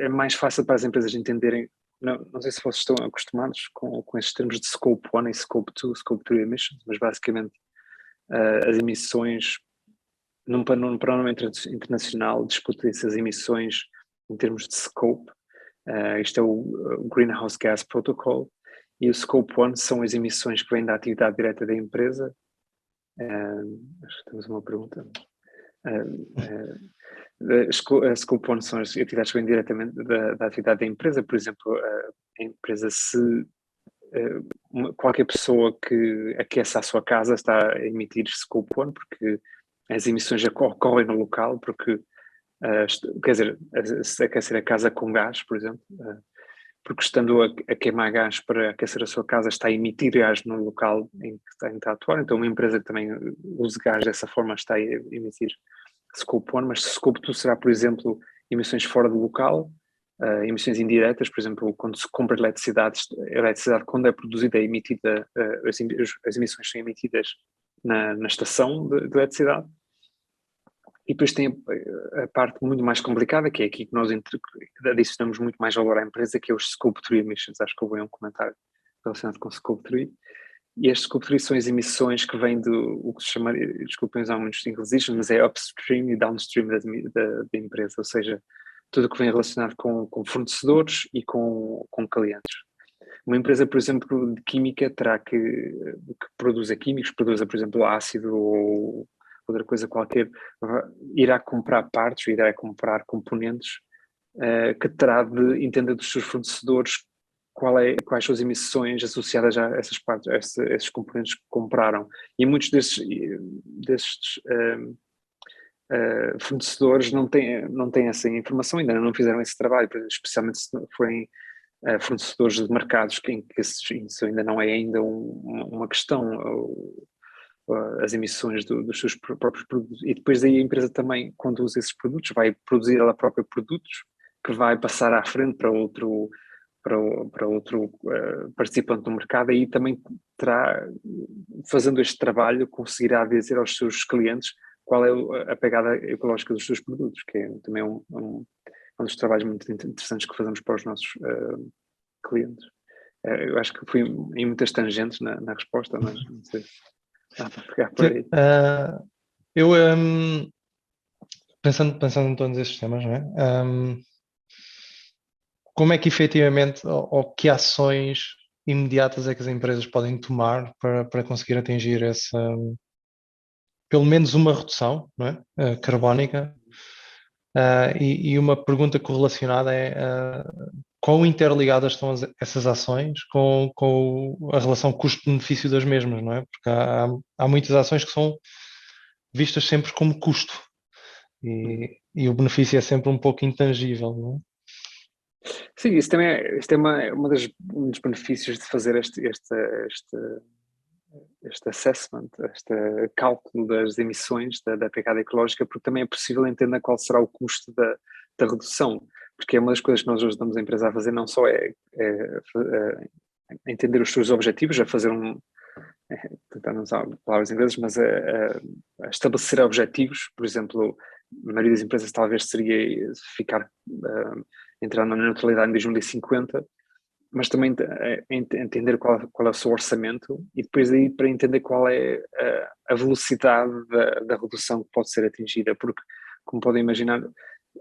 mais fácil para as empresas entenderem. Não sei se vocês estão acostumados com esses termos de Scope 1 e Scope 2, Scope 3 emissions, mas basicamente as emissões, num panorama internacional, discutem-se as emissões em termos de Scope. Isto é o Greenhouse Gas Protocol, e o Scope 1 são as emissões que vêm da atividade direta da empresa. Acho que temos uma pergunta. A Scope 1 são as atividades que vêm diretamente da atividade da empresa. Por exemplo, a empresa, qualquer pessoa que aqueça a sua casa está a emitir Scope 1, porque as emissões ocorrem no local, porque, quer dizer, se aquecer a casa com gás, por exemplo, porque estando a queimar gás para aquecer a sua casa, está a emitir gás no local em que está a atuar. Então uma empresa que também use gás dessa forma está a emitir Scope 1, mas Scope 2 será, por exemplo, emissões fora do local, emissões indiretas, por exemplo, quando se compra eletricidade, a eletricidade quando é produzida é emitida, as emissões são emitidas na estação de eletricidade. E depois tem a parte muito mais complicada, que é aqui que nós adicionamos muito mais valor à empresa, que é os Scope 3 emissions. Acho que houve um comentário relacionado com Scope 3. E estes Scope 3 são as emissões que vêm do o que se chama, desculpem usar muitos inglesismos, mas é upstream e downstream da empresa, ou seja, tudo o que vem relacionado com fornecedores e com clientes. Uma empresa, por exemplo, de química terá que produza químicos, produza, por exemplo, ácido ou outra coisa qualquer, irá comprar partes, irá comprar componentes que terá de entender dos seus fornecedores quais são as emissões associadas a essas partes, a esses componentes que compraram. E muitos destes fornecedores não têm essa informação, ainda não fizeram esse trabalho, especialmente se forem fornecedores de mercados em que isso ainda não é ainda uma questão, as emissões dos seus próprios produtos. E depois daí a empresa também, quando usa esses produtos, vai produzir ela própria produtos que vai passar à frente para outro participante do mercado, e também terá, fazendo este trabalho, conseguirá dizer aos seus clientes qual é a pegada ecológica dos seus produtos, que é também um dos trabalhos muito interessantes que fazemos para os nossos clientes. Eu acho que fui em muitas tangentes na resposta, mas não sei. Dá para pegar por aí. Eu, pensando em todos estes temas, não é? Como é que efetivamente, ou que ações imediatas é que as empresas podem tomar para conseguir atingir essa, pelo menos uma redução, não é? Carbónica? E uma pergunta correlacionada é quão interligadas estão essas ações com a relação custo-benefício das mesmas, não é? Porque há muitas ações que são vistas sempre como custo e o benefício é sempre um pouco intangível, não é? Sim, isso também é um dos benefícios de fazer este assessment, este cálculo das emissões da pegada ecológica, porque também é possível entender qual será o custo da redução, porque é uma das coisas que nós ajudamos a empresa a fazer, não só é entender os seus objetivos, a fazer tentar não usar palavras inglesas, mas a estabelecer objetivos. Por exemplo, a maioria das empresas talvez seria entrar na neutralidade em 2050, mas também entender qual é o seu orçamento, e depois aí para entender qual é a velocidade da redução que pode ser atingida, porque, como podem imaginar,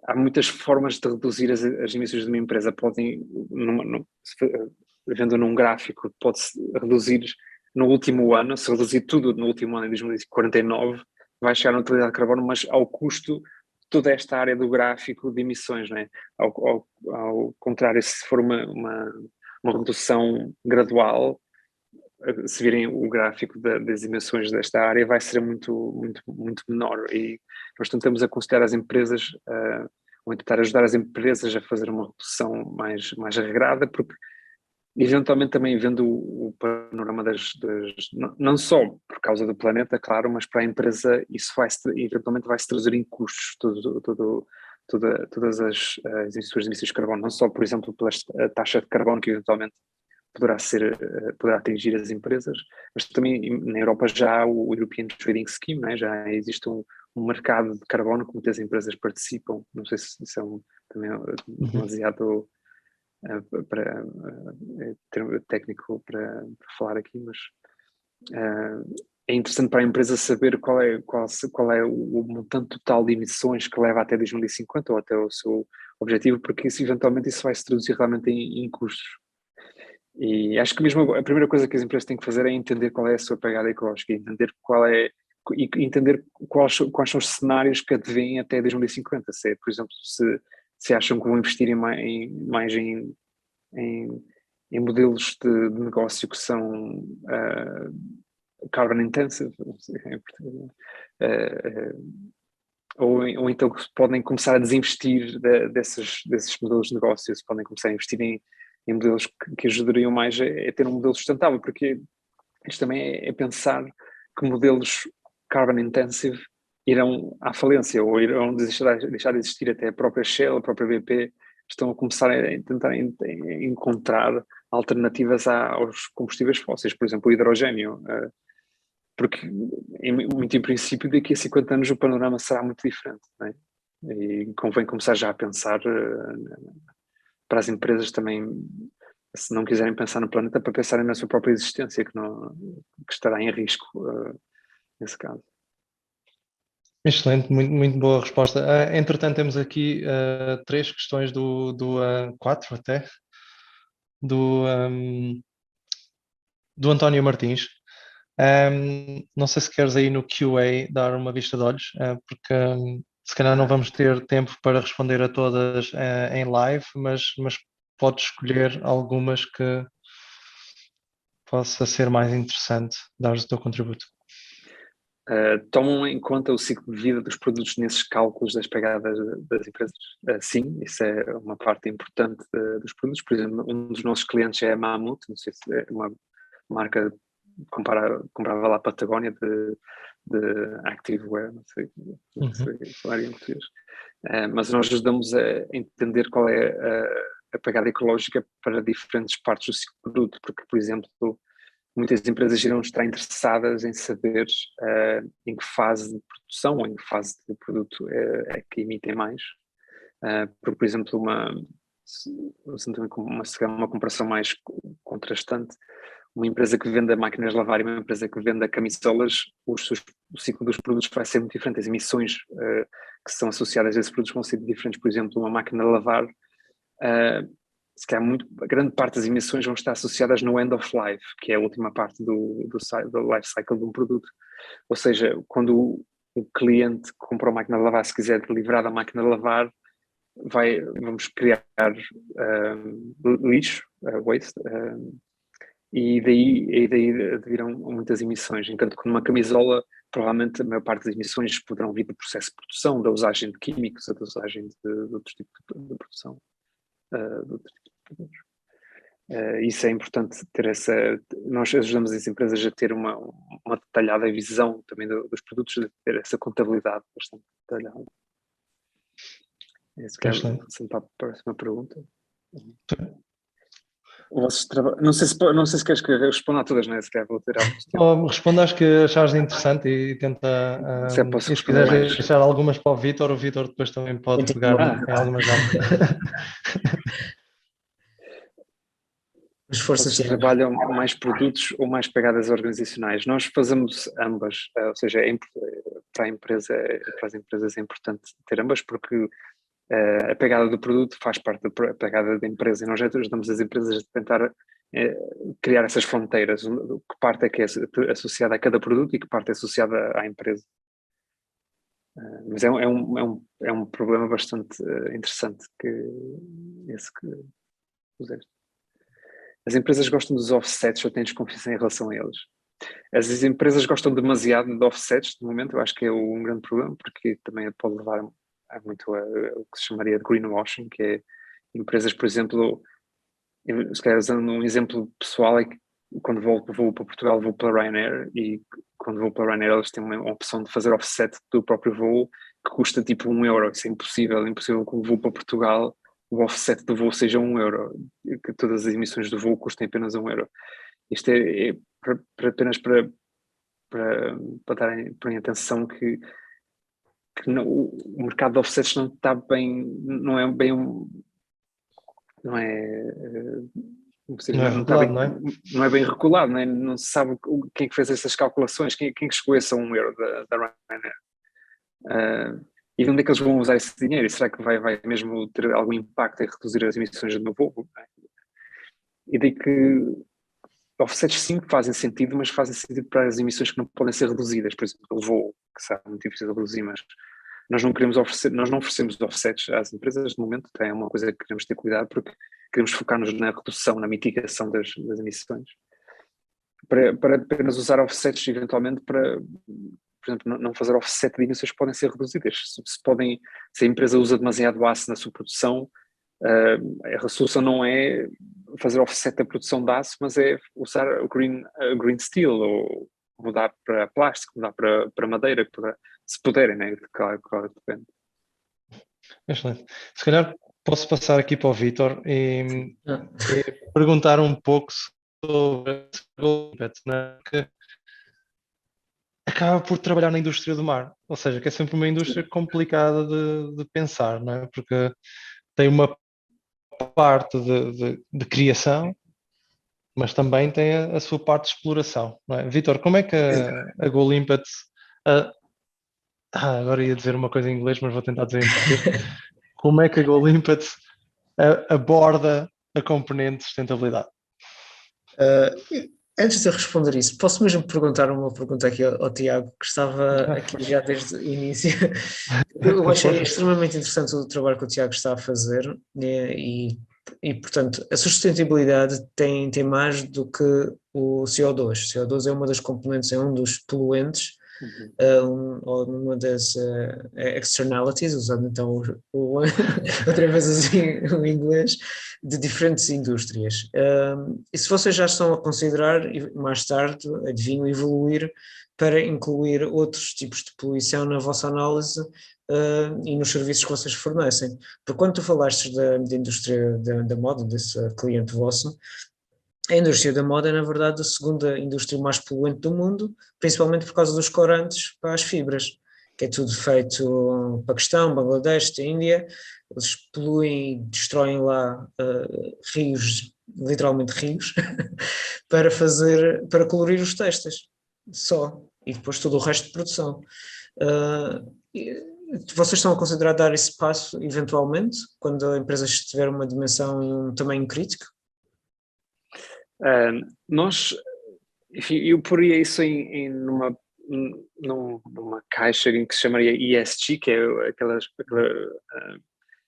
há muitas formas de reduzir as emissões de uma empresa. Vendo num gráfico, pode-se reduzir no último ano, se reduzir tudo no último ano, em 2049, vai chegar à neutralidade de carbono, mas ao custo de toda esta área do gráfico de emissões, não é? Ao contrário, se for uma redução gradual, se virem o gráfico das emissões desta área, vai ser muito, muito, muito menor. E nós tentamos aconselhar as empresas, ou tentar ajudar as empresas a fazer uma redução mais regrada, porque eventualmente também vendo o panorama não só por causa do planeta, claro, mas para a empresa isso eventualmente vai se traduzir em custos, todas as emissões de carbono, não só, por exemplo, pela taxa de carbono que eventualmente poderá atingir as empresas, mas também na Europa já há o European Trading Scheme, né? Já existe um mercado de carbono que muitas empresas participam. Não sei se isso é também demasiado termo técnico para falar aqui, mas é interessante para a empresa saber qual é o montante total de emissões que leva até 2050 ou até o seu objetivo, porque eventualmente isso vai se traduzir realmente em custos. E acho que mesmo a primeira coisa que as empresas têm que fazer é entender qual é a sua pegada ecológica, entender quais são os cenários que advêm até 2050. Se, por exemplo, se acham que vão investir mais em modelos de negócio que são carbon intensive, ou então podem começar a desinvestir desses modelos de negócio, podem começar a investir em modelos que ajudariam mais a ter um modelo sustentável, porque isto também é pensar que modelos carbon intensive irão à falência ou irão deixar de existir. Até a própria Shell, a própria BP estão a começar a tentar encontrar alternativas aos combustíveis fósseis, por exemplo, o hidrogênio, porque muito em princípio daqui a 50 anos o panorama será muito diferente, não é? E convém começar já a pensar para as empresas também, se não quiserem pensar no planeta, para pensarem na sua própria existência, que estará em risco nesse caso. Excelente, muito, muito boa resposta. Entretanto, temos aqui 3 questões do 4 até, do António Martins. Não sei se queres aí no QA dar uma vista de olhos, porque se calhar não vamos ter tempo para responder a todas em live, mas podes escolher algumas que possa ser mais interessante dar o teu contributo. Tomam em conta o ciclo de vida dos produtos nesses cálculos das pegadas das empresas? Sim, isso é uma parte importante dos produtos. Por exemplo, um dos nossos clientes é a Mammoet, não sei se é uma marca comprava lá a Patagónia de activewear, não sei falar em português. Mas nós ajudamos a entender qual é a pegada ecológica para diferentes partes do ciclo de produto, porque, por exemplo, muitas empresas irão estar interessadas em saber em que fase de produção ou em que fase de produto é que emitem mais. Porque, por exemplo, uma comparação mais contrastante, uma empresa que venda máquinas de lavar e uma empresa que venda camisolas, o ciclo dos produtos vai ser muito diferente. As emissões que são associadas a esses produtos vão ser diferentes. Por exemplo, uma máquina de lavar, se calhar a grande parte das emissões vão estar associadas no end of life, que é a última parte do life cycle de um produto. Ou seja, quando o cliente que comprou a máquina de lavar, se quiser livrar da máquina de lavar, vamos criar lixo, waste, e daí virão muitas emissões, enquanto que numa camisola provavelmente a maior parte das emissões poderão vir do processo de produção, da usagem de químicos, da usagem de outros tipos de produção, de outros tipos de produtos. Isso é importante ter nós ajudamos as empresas a ter uma detalhada visão também dos produtos, de ter essa contabilidade bastante detalhada. Se quer para a próxima pergunta. Não sei se queres que responda a todas, não é? Se quer vou ter responda às que achares interessante e tenta. Se quiseres deixar algumas para o Vítor depois também pode pegar em algumas delas. Vocês trabalham mais produtos ou mais pegadas organizacionais? Nós fazemos ambas, ou seja, para as empresas é importante ter ambas, porque a pegada do produto faz parte da pegada da empresa e nós ajudamos as empresas a tentar criar essas fronteiras, que parte é que é associada a cada produto e que parte é associada à empresa. Mas é um problema bastante interessante esse que puseste. As empresas gostam dos offsets ou têm desconfiança em relação a eles? As empresas gostam demasiado de offsets, de momento, eu acho que é um grande problema, porque também pode levar muito o que se chamaria de greenwashing, que é empresas, por exemplo, se calhar usando um exemplo pessoal, é que quando vou para Portugal vou pela Ryanair e quando vou pela Ryanair eles têm uma opção de fazer offset do próprio voo que custa tipo €1, isso é impossível quando vou para Portugal o offset do voo seja €1, que todas as emissões do voo custem apenas €1. Isto é apenas para darem atenção que o mercado de offsets não está bem, não é bem não é bem regulado, não se sabe quem é que fez essas calculações, quem é que chegou a esse €1 da Ryanair. E onde é que eles vão usar esse dinheiro? E será que vai mesmo ter algum impacto em reduzir as emissões do meu voo? E daí que offsets sim fazem sentido, mas fazem sentido para as emissões que não podem ser reduzidas, por exemplo, o voo, que será muito difícil de reduzir, mas nós não oferecemos offsets às empresas de momento, é uma coisa que queremos ter cuidado porque queremos focar-nos na redução, na mitigação das emissões, para apenas usar offsets eventualmente para, por exemplo, não fazer offset de emissões que podem ser reduzidas. Se a empresa usa demasiado aço na sua produção, A solução não é fazer offset da produção de aço, mas é usar o green steel, ou mudar para plástico, mudar para madeira, se puderem, né? Claro, depende. Excelente. Se calhar posso passar aqui para o Vítor e perguntar um pouco sobre o Golden, né? Que acaba por trabalhar na indústria do mar, ou seja, que é sempre uma indústria complicada de pensar, não é? Porque tem uma parte de criação, mas também tem a sua parte de exploração, não é? Vítor, como é que a GoLimpet, agora ia dizer uma coisa em inglês, mas vou tentar dizer em português, como é que a GoLimpet aborda a componente de sustentabilidade? Antes de eu responder isso, posso mesmo perguntar uma pergunta aqui ao Tiago, que estava aqui já desde o início. Eu achei extremamente interessante o trabalho que o Tiago está a fazer, né, e portanto, a sustentabilidade tem mais do que o CO2. O CO2 é uma das componentes, é um dos poluentes, ou uma das externalities, usando então outra vez assim o inglês, de diferentes indústrias. E se vocês já estão a considerar, mais tarde, adivinham, evoluir para incluir outros tipos de poluição na vossa análise e nos serviços que vocês fornecem. Porque quando tu falaste da indústria da moda, desse cliente vosso, a indústria da moda é, na verdade, a segunda indústria mais poluente do mundo, principalmente por causa dos corantes para as fibras, que é tudo feito no Paquistão, Bangladesh, Índia. Eles poluem e destroem lá rios, literalmente rios, para colorir os textos, só, e depois todo o resto de produção. Vocês estão a considerar dar esse passo, eventualmente, quando a empresa estiver uma dimensão e um tamanho crítico? Nós, enfim, eu poria isso numa caixa em que se chamaria ESG, que é aquela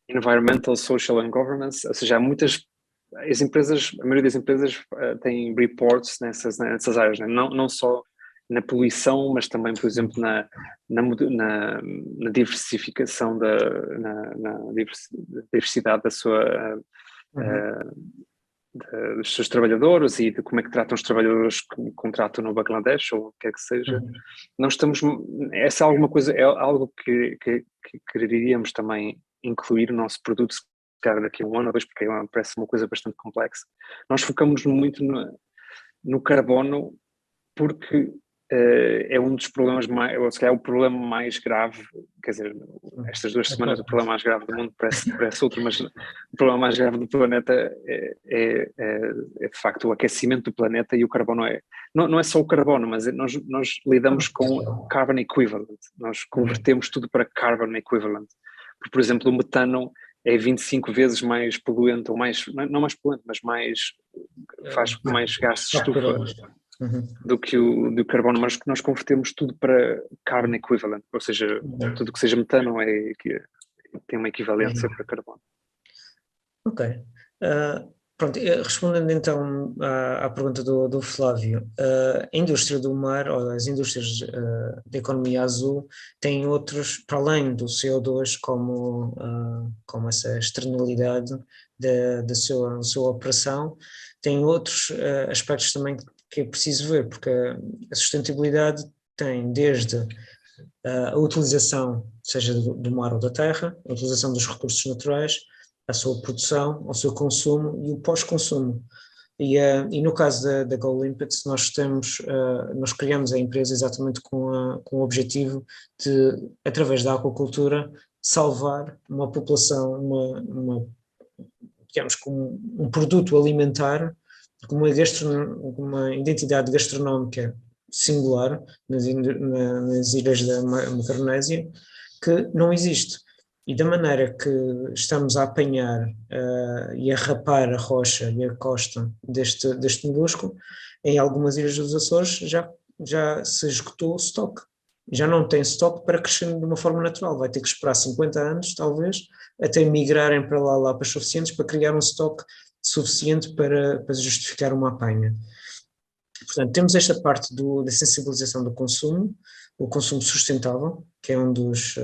Environmental, Social and Governance, ou seja, a maioria das empresas tem reports nessas áreas, né? Não só na poluição, mas também, por exemplo, na diversificação na diversidade da sua dos seus trabalhadores e de como é que tratam os trabalhadores que contratam no Bangladesh ou o que quer que seja. Nós estamos, essa é alguma coisa, é algo que quereríamos também incluir no nosso produto, se calhar daqui a um ano ou dois, porque parece uma coisa bastante complexa. Nós focamos muito no carbono porque é um dos problemas mais, ou se calhar o problema mais grave, quer dizer, estas 2 semanas o problema mais grave do mundo parece outro, mas o problema mais grave do planeta é de facto o aquecimento do planeta, e o carbono não é só o carbono, mas nós lidamos com carbon equivalent, nós convertemos tudo para carbon equivalent, porque, por exemplo, o metano é 25 vezes mais poluente, ou mais, não mais poluente, mas faz mais gases de estufa do que o carbono, mas nós convertemos tudo para carbon equivalent, ou seja, tudo que seja metano tem uma equivalência para carbono. Ok. Pronto, respondendo então à pergunta do Flávio, a indústria do mar, ou as indústrias da economia azul, têm outros, para além do CO2, como essa externalidade da sua operação, têm outros aspectos também que é preciso ver, porque a sustentabilidade tem desde a utilização, seja do mar ou da terra, a utilização dos recursos naturais, a sua produção, o seu consumo e o pós-consumo. E no caso da GoLimpet, nós criamos a empresa exatamente com o objetivo de, através da aquacultura, salvar uma população, digamos, com um produto alimentar, com uma identidade gastronómica singular nas ilhas da Micronésia, que não existe. E da maneira que estamos a apanhar e a rapar a rocha e a costa deste molusco, em algumas ilhas dos Açores já se esgotou o estoque. Já não tem estoque para crescer de uma forma natural. Vai ter que esperar 50 anos, talvez, até migrarem para lá para suficientes para criar um estoque suficiente para justificar uma apanha. Portanto, temos esta parte da sensibilização do consumo, o consumo sustentável, que é um dos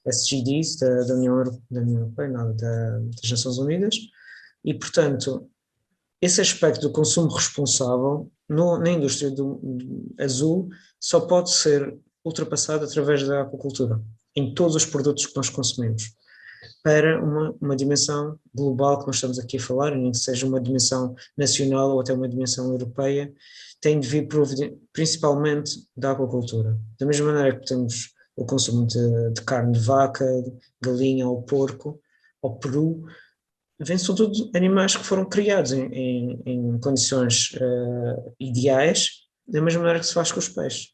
SDGs da União Europeia, não, das Nações Unidas, e, portanto, esse aspecto do consumo responsável na indústria do azul só pode ser ultrapassado através da aquacultura, em todos os produtos que nós consumimos, para uma dimensão global que nós estamos aqui a falar, nem que seja uma dimensão nacional ou até uma dimensão europeia, tem de vir principalmente da aquacultura. Da mesma maneira que temos o consumo de carne de vaca, de galinha ou porco, ou peru, são todos animais que foram criados em condições ideais, da mesma maneira que se faz com os peixes.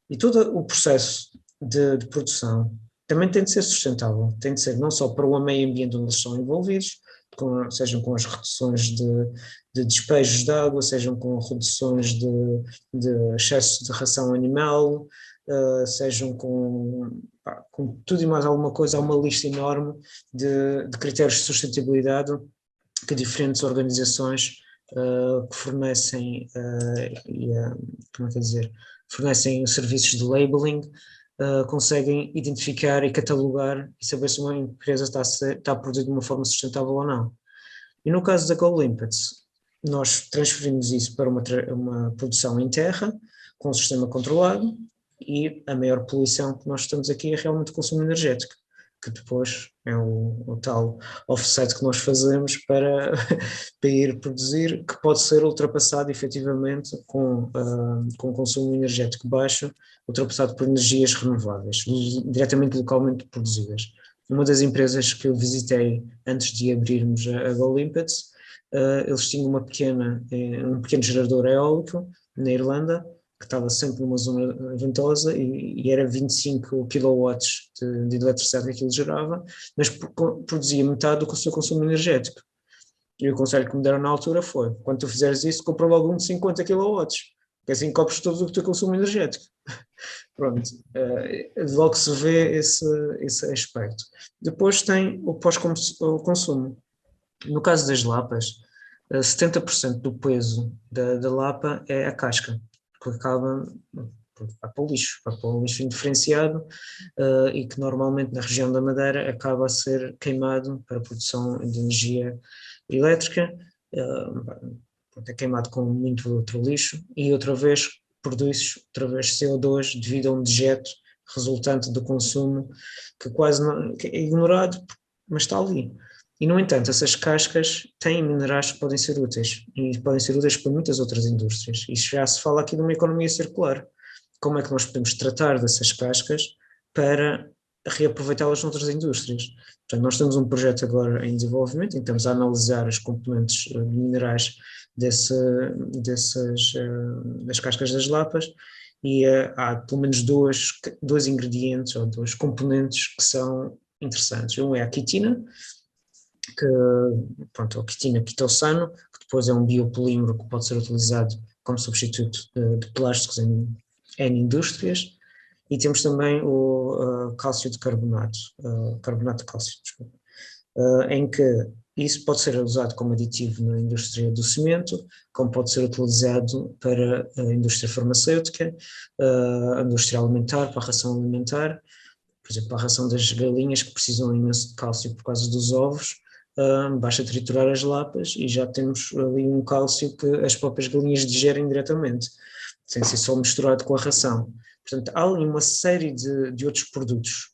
E todo o processo de produção também tem de ser sustentável, tem de ser não só para o meio ambiente onde eles são envolvidos, sejam com as reduções de despejos de água, sejam com reduções de excesso de ração animal, sejam com tudo e mais alguma coisa. Há uma lista enorme de critérios de sustentabilidade que diferentes organizações que fornecem, como é que é dizer, fornecem serviços de labeling, conseguem identificar e catalogar e saber se uma empresa está a produzir de uma forma sustentável ou não. E no caso da Go Limpets, nós transferimos isso para uma produção em terra, com um sistema controlado, e a maior poluição que nós estamos aqui é realmente o consumo energético, que depois é o tal offset que nós fazemos para ir produzir, que pode ser ultrapassado efetivamente com consumo energético baixo, ultrapassado por energias renováveis, diretamente localmente produzidas. Uma das empresas que eu visitei antes de abrirmos a Go Limpets, eles tinham um pequeno gerador eólico na Irlanda, que estava sempre numa zona ventosa e era 25 kW de eletricidade que aquilo gerava, mas produzia metade do seu consumo energético. E o conselho que me deram na altura foi: quando tu fizeres isso, compra logo um de 50 kW, porque assim cobres todo o teu consumo energético. Pronto, logo se vê esse aspecto. Depois tem o pós-consumo. No caso das lapas, 70% do peso da lapa é a casca, que vai para o lixo indiferenciado, e que normalmente na região da Madeira acaba a ser queimado para a produção de energia elétrica, é queimado com muito outro lixo e outra vez produz CO2 devido a um dejeto resultante do consumo que é ignorado, mas está ali. E, no entanto, essas cascas têm minerais que podem ser úteis, e podem ser úteis para muitas outras indústrias. E já se fala aqui de uma economia circular. Como é que nós podemos tratar dessas cascas para reaproveitá-las noutras indústrias? Portanto, nós temos um projeto agora em desenvolvimento, em que estamos a analisar os componentes minerais das cascas das lapas, e há pelo menos dois ingredientes ou dois componentes que são interessantes. Um é a quitina, a quitina quitosano, que depois é um biopolímero que pode ser utilizado como substituto de plásticos em indústrias, e temos também o cálcio de carbonato, carbonato de cálcio, desculpa, em que isso pode ser usado como aditivo na indústria do cimento, como pode ser utilizado para a indústria farmacêutica, a indústria alimentar, para a ração alimentar, por exemplo, para a ração das galinhas que precisam imenso de cálcio por causa dos ovos. Basta triturar as lapas e já temos ali um cálcio que as próprias galinhas digerem diretamente, sem ser só misturado com a ração. Portanto, há ali uma série de outros produtos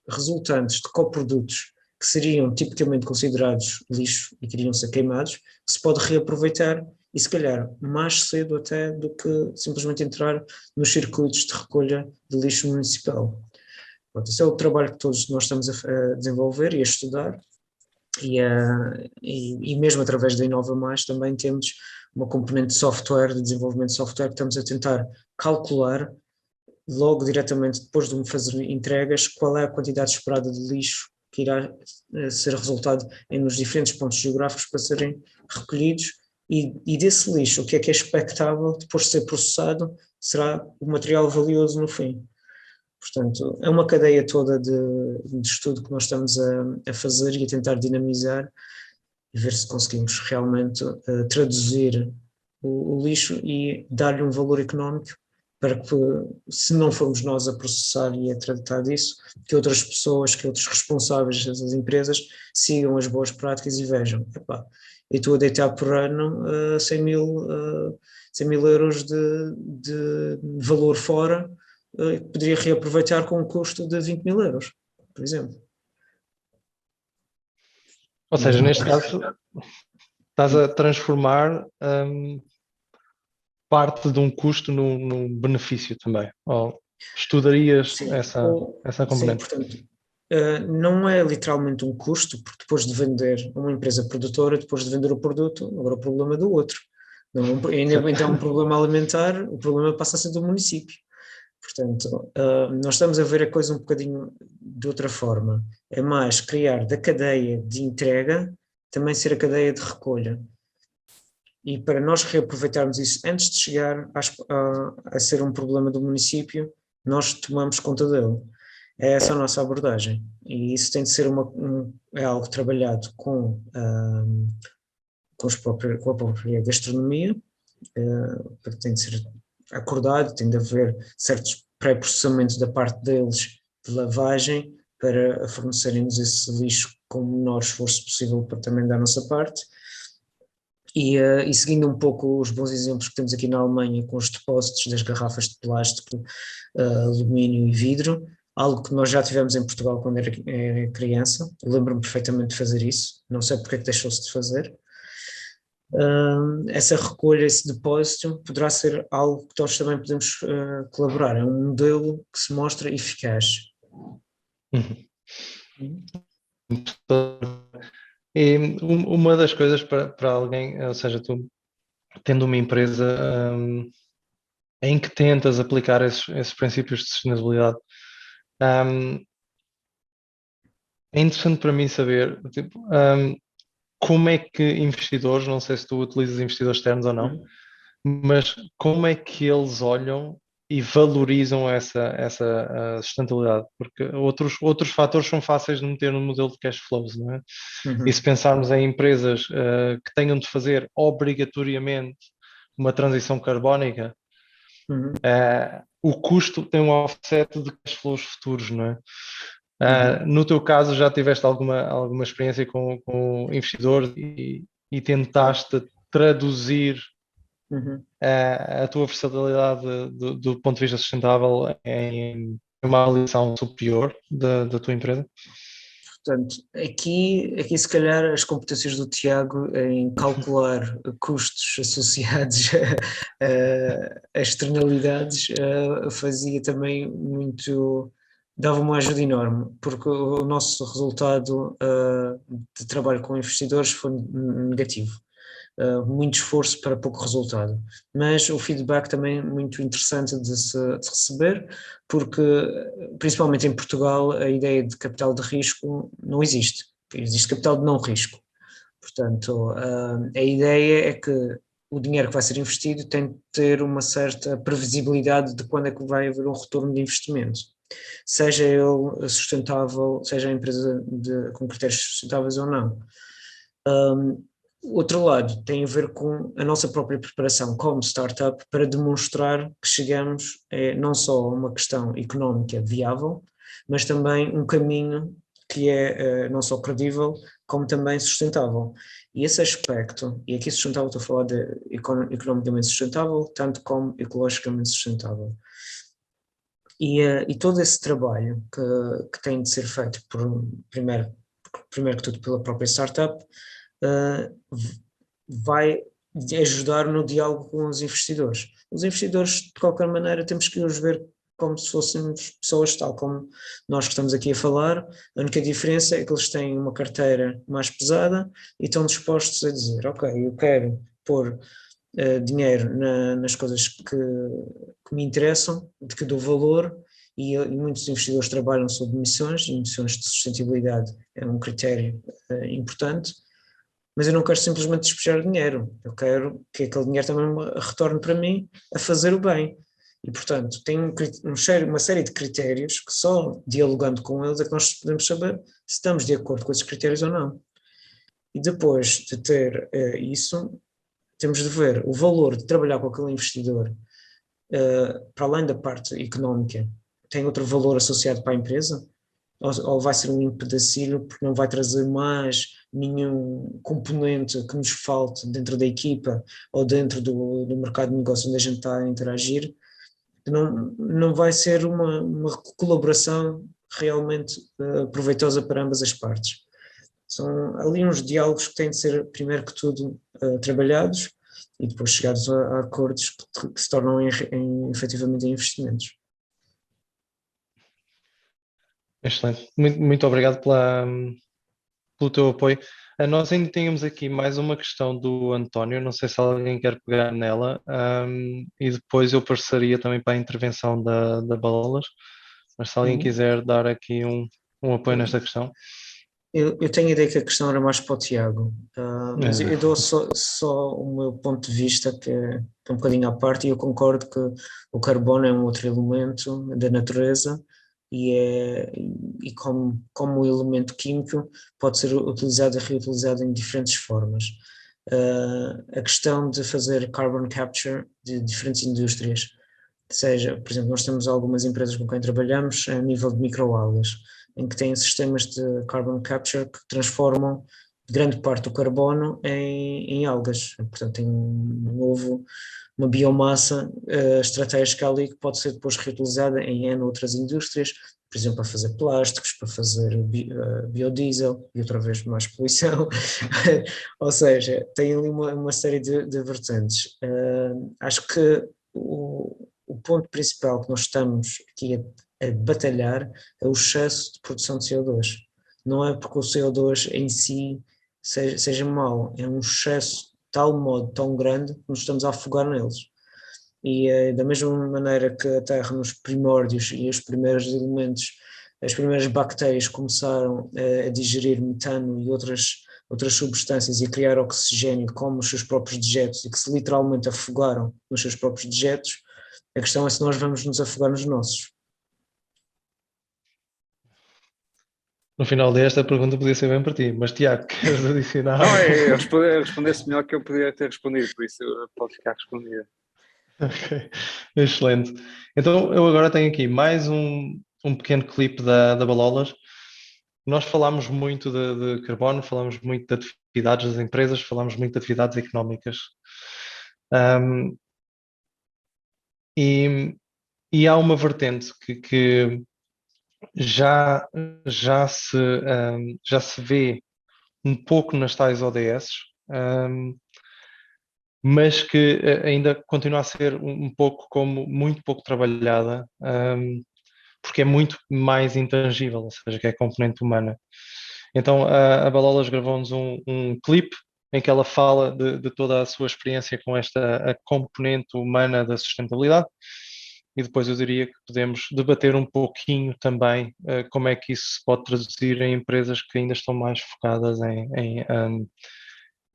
resultantes de coprodutos que seriam tipicamente considerados lixo e queriam ser queimados, que se pode reaproveitar e, se calhar, mais cedo até do que simplesmente entrar nos circuitos de recolha de lixo municipal. Pronto, esse é o trabalho que todos nós estamos a desenvolver e a estudar. E mesmo através da Inova Mais também temos uma componente de software, de desenvolvimento de software, que estamos a tentar calcular logo diretamente depois de me fazer entregas qual é a quantidade esperada de lixo que irá ser resultado nos diferentes pontos geográficos para serem recolhidos, e desse lixo o que é expectável depois de ser processado será o material valioso no fim. Portanto, é uma cadeia toda de estudo que nós estamos a fazer e a tentar dinamizar e ver se conseguimos realmente traduzir o lixo e dar-lhe um valor económico para que, se não formos nós a processar e a tratar disso, que outras pessoas, que outros responsáveis das empresas sigam as boas práticas e vejam, epá, eu estou a deitar por ano 100 mil euros de valor fora, que poderia reaproveitar com um custo de 20 mil euros, por exemplo. Ou seja, neste caso, estás a transformar parte de um custo num benefício também. Ou estudarias Sim, essa sim, componente? portanto, não é literalmente um custo, porque depois de vender uma empresa produtora, depois de vender o produto, agora o problema é do outro. Não, ainda é um problema alimentar, o problema passa a ser do município. Portanto, nós estamos a ver a coisa um bocadinho de outra forma. É mais criar da cadeia de entrega também ser a cadeia de recolha. E para nós reaproveitarmos isso antes de chegar a ser um problema do município, nós tomamos conta dele. É essa a nossa abordagem. E isso tem de ser é algo trabalhado com a própria gastronomia, tem de ser acordado, tem de haver certos pré-processamentos da parte deles de lavagem para fornecerem-nos esse lixo com o menor esforço possível para também dar a nossa parte. E seguindo um pouco os bons exemplos que temos aqui na Alemanha com os depósitos das garrafas de plástico, alumínio e vidro, algo que nós já tivemos em Portugal quando era criança, eu lembro-me perfeitamente de fazer isso, não sei porque é que deixou-se de fazer. Essa recolha, esse depósito poderá ser algo que nós também podemos colaborar, é um modelo que se mostra eficaz. E uma das coisas para alguém, ou seja, tu tendo uma empresa em que tentas aplicar esses princípios de sustentabilidade, é interessante para mim saber, tipo, como é que investidores, não sei se tu utilizas investidores externos ou não, mas como é que eles olham e valorizam essa sustentabilidade? Porque outros fatores são fáceis de meter no modelo de cash flows, não é? E se pensarmos em empresas que tenham de fazer obrigatoriamente uma transição carbónica, o custo tem um offset de cash flows futuros, não é? No teu caso, já tiveste alguma experiência com investidores e tentaste traduzir a tua versatilidade do ponto de vista sustentável em uma avaliação superior da tua empresa? Portanto, aqui se calhar as competências do Tiago em calcular custos associados a externalidades fazia também muito, dava uma ajuda enorme, porque o nosso resultado de trabalho com investidores foi negativo. Muito esforço para pouco resultado, mas o feedback também é muito interessante de receber, porque principalmente em Portugal a ideia de capital de risco não existe capital de não risco, portanto a ideia é que o dinheiro que vai ser investido tem de ter uma certa previsibilidade de quando é que vai haver um retorno de investimento, seja ele sustentável, seja a empresa com critérios sustentáveis ou não. Outro lado tem a ver com a nossa própria preparação como startup para demonstrar que chegamos não só a uma questão económica viável, mas também um caminho que é não só credível, como também sustentável. E esse aspecto, e aqui sustentável estou a falar de economicamente sustentável, tanto como ecologicamente sustentável. E todo esse trabalho que tem de ser feito primeiro que tudo pela própria startup, vai ajudar no diálogo com os investidores. Os investidores, de qualquer maneira, temos que os ver como se fôssemos pessoas, tal como nós que estamos aqui a falar. A única diferença é que eles têm uma carteira mais pesada e estão dispostos a dizer, ok, eu quero pôr dinheiro nas coisas que me interessam, de que dou valor, e muitos investidores trabalham sobre emissões, e emissões de sustentabilidade é um critério importante, mas eu não quero simplesmente despejar dinheiro, eu quero que aquele dinheiro também retorne para mim a fazer o bem. E, portanto, tem uma série de critérios que só dialogando com eles é que nós podemos saber se estamos de acordo com esses critérios ou não. E depois de ter isso, temos de ver o valor de trabalhar com aquele investidor, para além da parte económica, tem outro valor associado para a empresa? Ou vai ser um empedacilho porque não vai trazer mais nenhum componente que nos falte dentro da equipa ou dentro do mercado de negócio onde a gente está a interagir? Não vai ser uma colaboração realmente proveitosa para ambas as partes. São ali uns diálogos que têm de ser, primeiro que tudo, trabalhados e depois chegados a acordos que se tornam efetivamente em investimentos. Excelente. Muito obrigado pelo teu apoio. Nós ainda tínhamos aqui mais uma questão do António, não sei se alguém quer pegar nela, e depois eu passaria também para a intervenção da Balolas, mas se alguém quiser dar aqui um apoio nesta questão. Eu tenho a ideia que a questão era mais para o Tiago, mas eu dou só o meu ponto de vista, que é um bocadinho à parte, e eu concordo que o carbono é um outro elemento da natureza e como elemento químico pode ser utilizado e reutilizado em diferentes formas. A questão de fazer carbon capture de diferentes indústrias, seja, por exemplo, nós temos algumas empresas com quem trabalhamos a nível de microalgas, em que têm sistemas de carbon capture que transformam grande parte do carbono em algas. Portanto, tem uma biomassa estratégica ali que pode ser depois reutilizada em N outras indústrias, por exemplo, para fazer plásticos, para fazer biodiesel e outra vez mais poluição. Ou seja, tem ali uma série de vertentes. Acho que o ponto principal que nós estamos aqui a batalhar é o excesso de produção de CO2. Não é porque o CO2 em si seja mau, é um excesso de tal modo tão grande que nos estamos a afogar neles. E da mesma maneira que a Terra nos primórdios e os primeiros elementos, as primeiras bactérias começaram a digerir metano e outras substâncias e a criar oxigênio como os seus próprios dejetos e que se literalmente afogaram nos seus próprios dejetos, a questão é se nós vamos nos afogar nos nossos. No final desta pergunta podia ser bem para ti, mas Tiago, queres adicionar? Não, eu respondesse melhor que eu poderia ter respondido, por isso pode ficar respondida. Ok, excelente. Então eu agora tenho aqui mais um pequeno clipe da Balolas. Nós falámos muito de carbono, falámos muito de atividades das empresas, falámos muito de atividades económicas. E há uma vertente que já se vê um pouco nas tais ODS, mas que ainda continua a ser um pouco como muito pouco trabalhada, porque é muito mais intangível, ou seja, que é a componente humana. Então a Balolas gravou-nos um clipe em que ela fala de toda a sua experiência com a componente humana da sustentabilidade, e depois eu diria que podemos debater um pouquinho também como é que isso se pode traduzir em empresas que ainda estão mais focadas em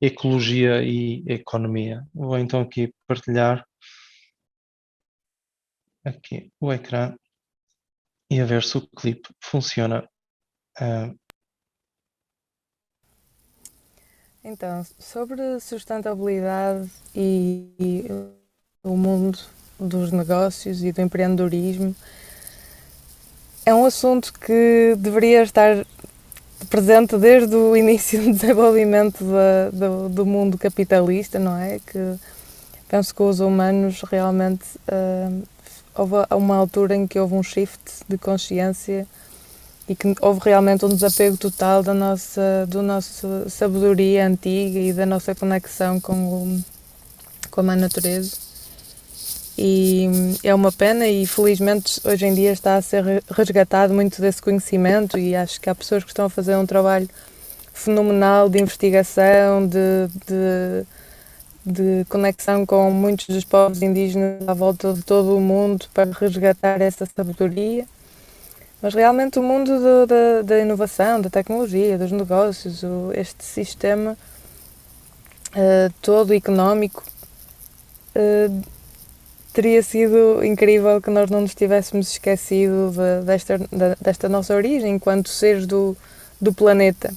ecologia e economia. Vou então aqui partilhar aqui o ecrã e a ver se o clipe funciona. Então, sobre sustentabilidade e o mundo dos negócios e do empreendedorismo, é um assunto que deveria estar presente desde o início do desenvolvimento do mundo capitalista, não é? Que penso que os humanos realmente houve uma altura em que houve um shift de consciência e que houve realmente um desapego total da nossa sabedoria antiga e da nossa conexão com a mãe natureza. E é uma pena e felizmente hoje em dia está a ser resgatado muito desse conhecimento e acho que há pessoas que estão a fazer um trabalho fenomenal de investigação, de conexão com muitos dos povos indígenas à volta de todo o mundo para resgatar essa sabedoria. Mas realmente o mundo da inovação, da tecnologia, dos negócios, este sistema todo económico, teria sido incrível que nós não nos tivéssemos esquecido desta nossa origem enquanto seres do planeta.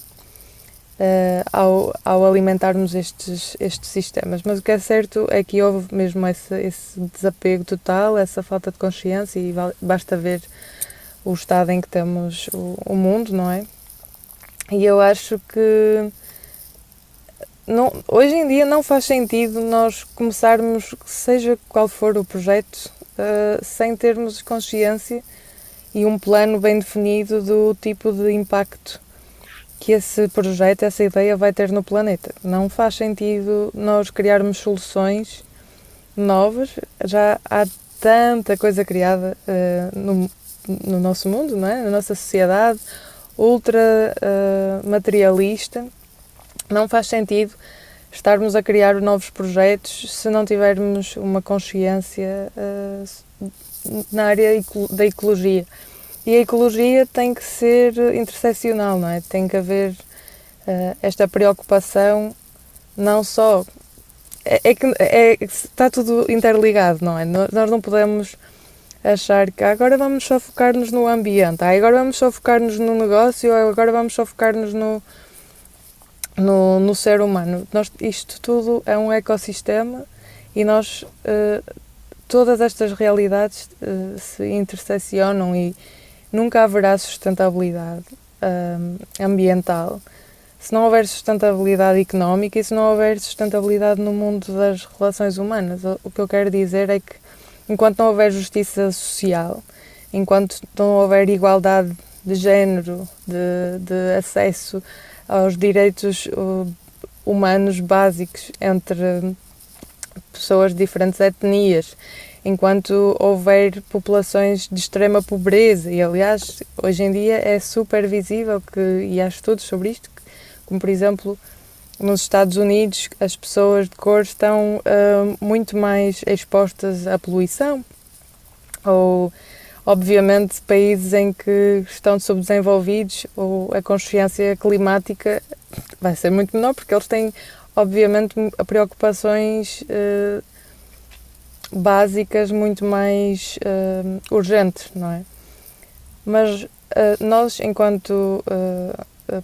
ao alimentarmos estes sistemas. Mas o que é certo é que houve mesmo esse desapego total, essa falta de consciência, e basta ver o estado em que temos o mundo, não é? E eu acho que hoje em dia não faz sentido nós começarmos, seja qual for o projeto, sem termos consciência e um plano bem definido do tipo de impacto que esse projeto, essa ideia vai ter no planeta. Não faz sentido nós criarmos soluções novas, já há tanta coisa criada no nosso mundo, não é? Na nossa sociedade ultra materialista. Não faz sentido estarmos a criar novos projetos se não tivermos uma consciência na área da ecologia. E a ecologia tem que ser interseccional, não é? Tem que haver esta preocupação, não só... está tudo interligado, não é? Nós não podemos achar que agora vamos só focar-nos no ambiente, agora vamos só focar-nos no negócio, agora vamos só focar-nos no ser humano. Isto tudo é um ecossistema e todas estas realidades se interseccionam e nunca haverá sustentabilidade ambiental se não houver sustentabilidade económica e se não houver sustentabilidade no mundo das relações humanas. O que eu quero dizer é que enquanto não houver justiça social, enquanto não houver igualdade de género, de acesso aos direitos humanos básicos entre pessoas de diferentes etnias, enquanto houver populações de extrema pobreza, e aliás, hoje em dia é super visível, e há estudos sobre isto, como por exemplo, nos Estados Unidos as pessoas de cor estão muito mais expostas à poluição, ou obviamente países em que estão subdesenvolvidos, ou a consciência climática vai ser muito menor, porque eles têm obviamente preocupações básicas muito mais urgentes, não é? Mas nós, enquanto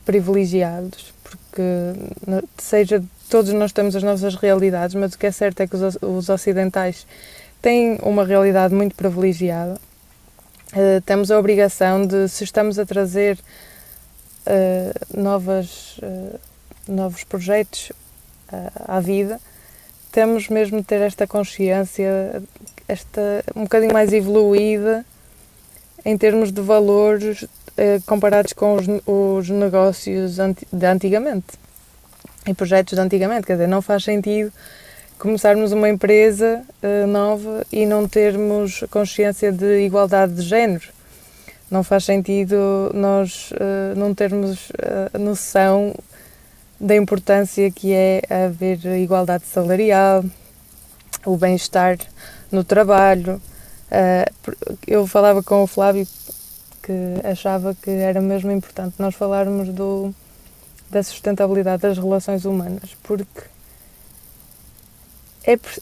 privilegiados, porque todos nós temos as nossas realidades, mas o que é certo é que os ocidentais têm uma realidade muito privilegiada. Temos a obrigação de, se estamos a trazer novos projetos à vida, temos mesmo de ter esta consciência, um bocadinho mais evoluída em termos de valores comparados com os negócios de antigamente e projetos de antigamente. Quer dizer, não faz sentido começarmos uma empresa nova e não termos consciência de igualdade de género. Não faz sentido nós não termos noção da importância que é haver igualdade salarial, o bem-estar no trabalho. Eu falava com o Flávio que achava que era mesmo importante nós falarmos da sustentabilidade das relações humanas, porque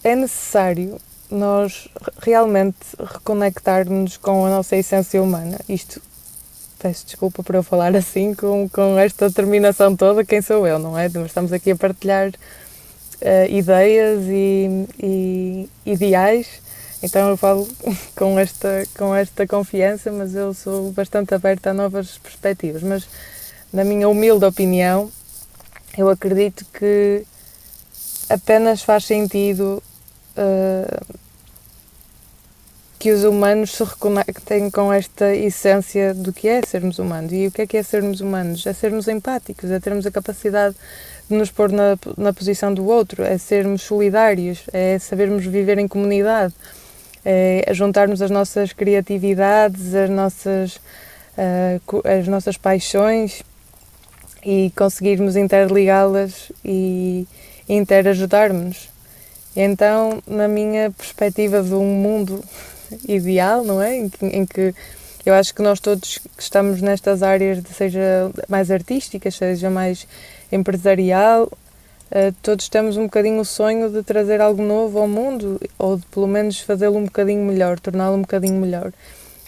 é necessário nós realmente reconectarmos com a nossa essência humana. Isto, peço desculpa por eu falar assim, com esta determinação toda, quem sou eu, não é? Nós estamos aqui a partilhar ideias e ideais, então eu falo com esta confiança, mas eu sou bastante aberta a novas perspectivas. Mas, na minha humilde opinião, eu acredito que apenas faz sentido que os humanos se reconectem com esta essência do que é sermos humanos. E o que é sermos humanos? É sermos empáticos, é termos a capacidade de nos pôr na posição do outro, é sermos solidários, é sabermos viver em comunidade, é juntarmos as nossas criatividades, as nossas paixões e conseguirmos interligá-las e interajudarmos-nos. Então, na minha perspectiva de um mundo ideal, não é? Em que eu acho que nós todos que estamos nestas áreas, seja mais artísticas, seja mais empresarial, todos temos um bocadinho o sonho de trazer algo novo ao mundo, ou de pelo menos fazê-lo um bocadinho melhor, torná-lo um bocadinho melhor.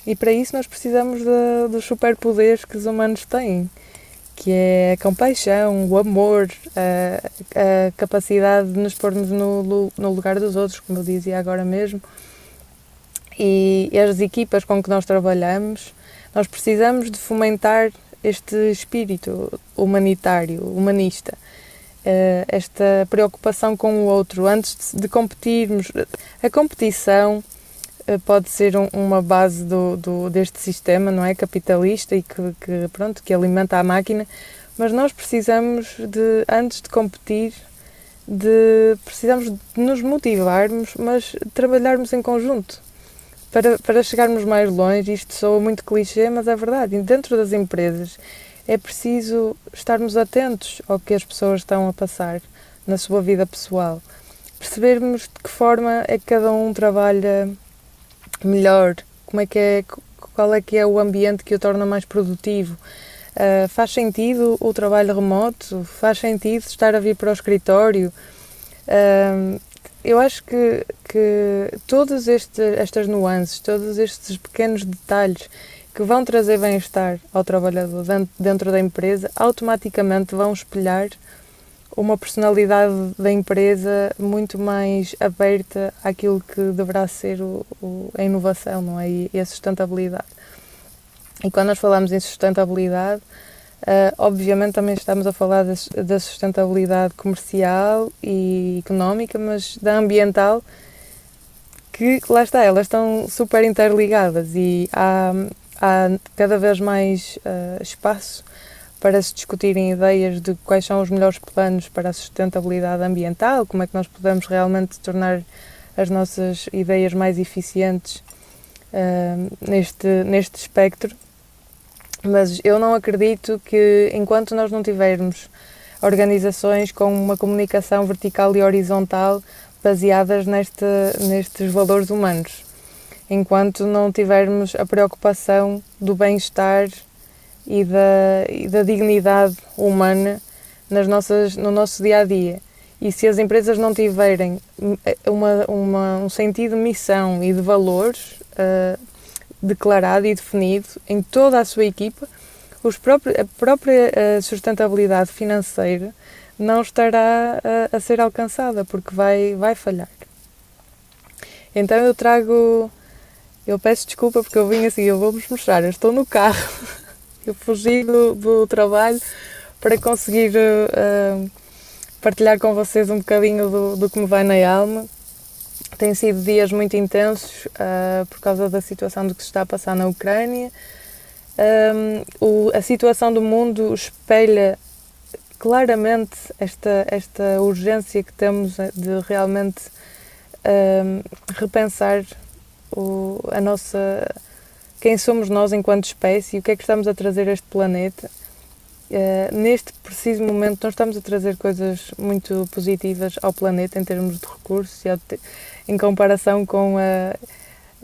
E para isso nós precisamos dos superpoderes que os humanos têm. que é a compaixão, o amor, a capacidade de nos pormos no lugar dos outros, como eu dizia agora mesmo. E as equipas com que nós trabalhamos, nós precisamos de fomentar este espírito humanitário, humanista, esta preocupação com o outro antes de competirmos. A competição pode ser uma base deste sistema, não é, capitalista e que alimenta a máquina, mas nós precisamos antes de competir, precisamos de nos motivarmos, mas trabalharmos em conjunto para chegarmos mais longe. Isto soa muito clichê, mas é verdade. E dentro das empresas é preciso estarmos atentos ao que as pessoas estão a passar na sua vida pessoal, percebermos de que forma é que cada um trabalha melhor, qual é que é o ambiente que o torna mais produtivo. Faz sentido o trabalho remoto? Faz sentido estar a vir para o escritório? Eu acho que todas estas nuances, todos estes pequenos detalhes que vão trazer bem-estar ao trabalhador dentro da empresa, automaticamente vão espelhar uma personalidade da empresa muito mais aberta àquilo que deverá ser a inovação, não é? E a sustentabilidade. E quando nós falamos em sustentabilidade, obviamente também estamos a falar da sustentabilidade comercial e económica, mas da ambiental, que lá está, elas estão super interligadas e há cada vez mais espaço para se discutirem ideias de quais são os melhores planos para a sustentabilidade ambiental, como é que nós podemos realmente tornar as nossas ideias mais eficientes neste espectro. Mas eu não acredito que, enquanto nós não tivermos organizações com uma comunicação vertical e horizontal baseadas nestes valores humanos, enquanto não tivermos a preocupação do bem-estar e da dignidade humana no nosso dia-a-dia. E se as empresas não tiverem um sentido de missão e de valores declarado e definido em toda a sua equipa, a própria sustentabilidade financeira não estará a ser alcançada, porque vai falhar. Então eu peço desculpa porque eu vim assim, eu vou-vos mostrar, eu estou no carro, eu fugi do trabalho para conseguir partilhar com vocês um bocadinho do que me vai na alma. Têm sido dias muito intensos por causa da situação do que se está a passar na Ucrânia. A situação do mundo espelha claramente esta urgência que temos de realmente repensar quem somos nós enquanto espécie e o que é que estamos a trazer a este planeta. Neste preciso momento nós estamos a trazer coisas muito positivas ao planeta em termos de recursos e em comparação com a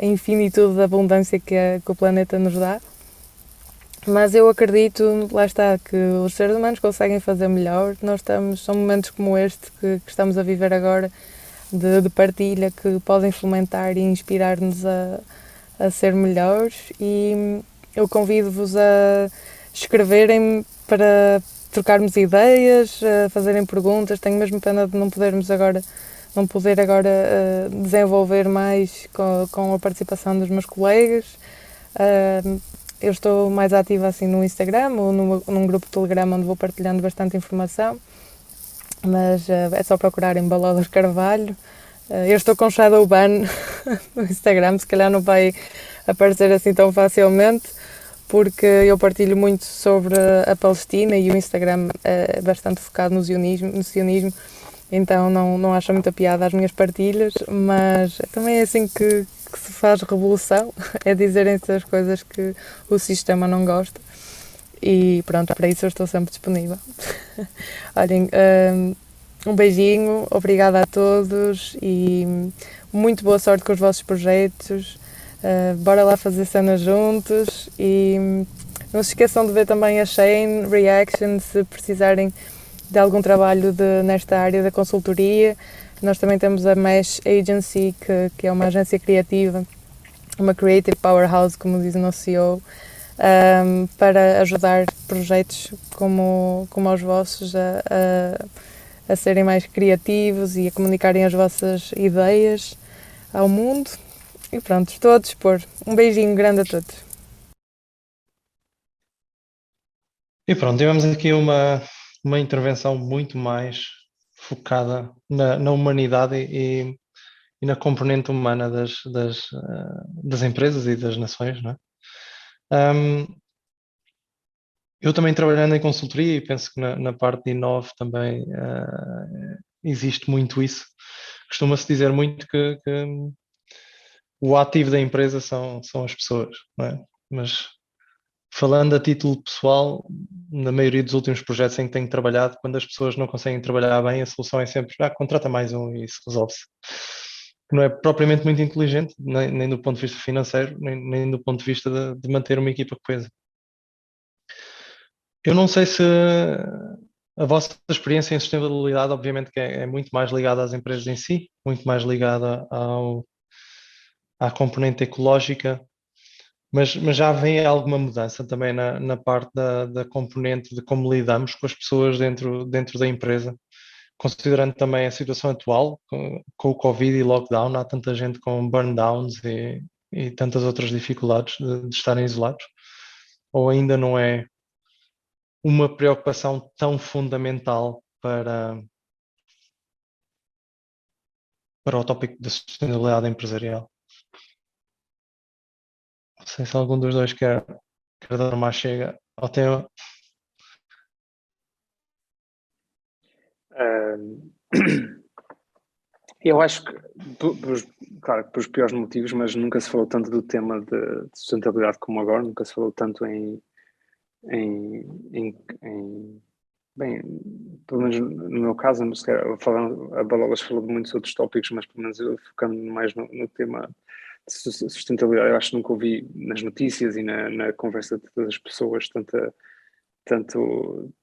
infinitude da abundância que o planeta nos dá. Mas eu acredito, lá está, que os seres humanos conseguem fazer melhor. São momentos como este que estamos a viver agora de partilha que podem fomentar e inspirar-nos a ser melhores, e eu convido-vos a escreverem para trocarmos ideias, a fazerem perguntas. Tenho mesmo pena de não poder agora desenvolver mais com a participação dos meus colegas. Eu estou mais ativa assim no Instagram ou num grupo de Telegram onde vou partilhando bastante informação, mas é só procurarem Balolas Carvalho. Eu estou com shadow ban no Instagram, se calhar não vai aparecer assim tão facilmente, porque eu partilho muito sobre a Palestina e o Instagram é bastante focado no sionismo, então não acho muita piada às minhas partilhas, mas também é assim que se faz revolução, é dizerem-se as coisas que o sistema não gosta, e pronto, para isso eu estou sempre disponível. Olhem, um beijinho, obrigada a todos e muito boa sorte com os vossos projetos. Bora lá fazer cenas juntos e não se esqueçam de ver também a Shane Reaction se precisarem de algum trabalho nesta área da consultoria. Nós também temos a Mesh Agency, que é uma agência criativa, uma Creative Powerhouse, como diz o nosso CEO, para ajudar projetos como os vossos a serem mais criativos e a comunicarem as vossas ideias ao mundo. E pronto, estou a dispor. Um beijinho grande a todos. E pronto, tivemos aqui uma intervenção muito mais focada na humanidade e na componente humana das empresas e das nações, não é? Eu também trabalhando em consultoria e penso que na parte de Inove também existe muito isso. Costuma-se dizer muito que o ativo da empresa são as pessoas, não é? Mas falando a título pessoal, na maioria dos últimos projetos em que tenho trabalhado, quando as pessoas não conseguem trabalhar bem, a solução é sempre, contrata mais um e isso resolve-se. Que não é propriamente muito inteligente, nem do ponto de vista financeiro, nem do ponto de vista de manter uma equipa coesa. Eu não sei se a vossa experiência em sustentabilidade, obviamente, que é muito mais ligada às empresas em si, muito mais ligada à componente ecológica, mas já vem alguma mudança também na parte da componente de como lidamos com as pessoas dentro da empresa, considerando também a situação atual, com o Covid e lockdown, há tanta gente com burndowns e tantas outras dificuldades de estarem isolados, ou ainda não é uma preocupação tão fundamental para o tópico da sustentabilidade empresarial. Não sei se algum dos dois quer dar uma chega ao tema. Eu acho que, claro, por os piores motivos, mas nunca se falou tanto do tema de sustentabilidade como agora, nunca se falou tanto bem, pelo menos no meu caso, a Balolas falou de muitos outros tópicos, mas pelo menos eu focando mais no tema de sustentabilidade, eu acho que nunca ouvi nas notícias e na conversa de todas as pessoas tanto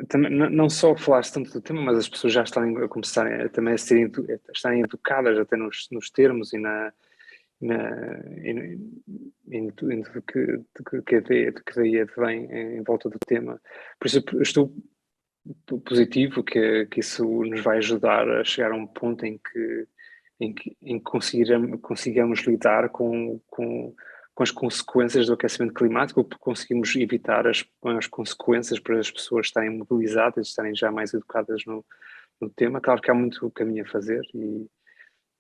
também, não só falar-se tanto do tema, mas as pessoas já estão a começarem também a estarem educadas até nos termos e em tudo que daí vem em volta do tema. Por isso eu estou positivo que isso nos vai ajudar a chegar a um ponto em que consigamos lidar com as consequências do aquecimento climático, conseguimos evitar as consequências para as pessoas estarem mobilizadas, estarem já mais educadas no tema. Claro que há muito caminho a fazer e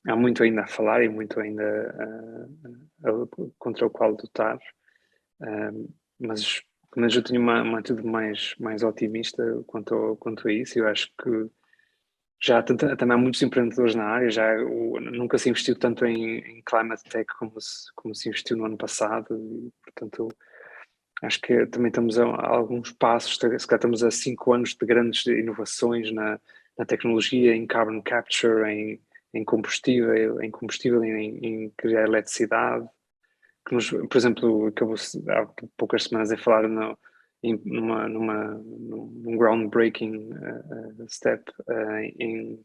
há muito ainda a falar e muito ainda contra o qual lutar, mas eu tenho uma atitude mais otimista quanto a isso. Eu acho que já também há muitos empreendedores na área, nunca se investiu tanto em climate tech como se investiu no ano passado e, portanto, acho que também estamos a alguns passos, se calhar estamos a 5 anos de grandes inovações na tecnologia, em carbon capture, em combustível, em criar eletricidade, que por exemplo, acabou há poucas semanas a falar num groundbreaking step em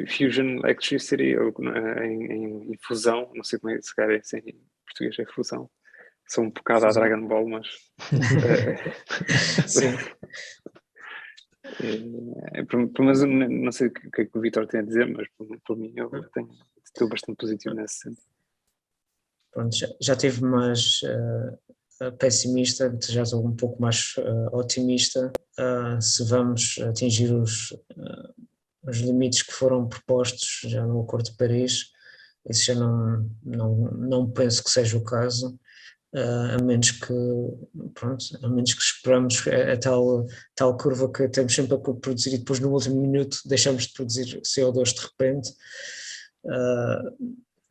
fusion electricity, ou em fusão, não sei como é, se calhar é assim, em português é fusão. Sou um bocado à Dragon Ball, mas Sim. Mas não sei o que é que o Vítor tem a dizer, mas por mim eu estou bastante positivo nesse sentido. Pronto, já tive mais pessimista, já estou um pouco mais otimista. Se vamos atingir os limites que foram propostos já no Acordo de Paris, isso já não penso que seja o caso. A menos que esperamos a tal curva que temos sempre a produzir e depois no último minuto deixamos de produzir CO2 de repente,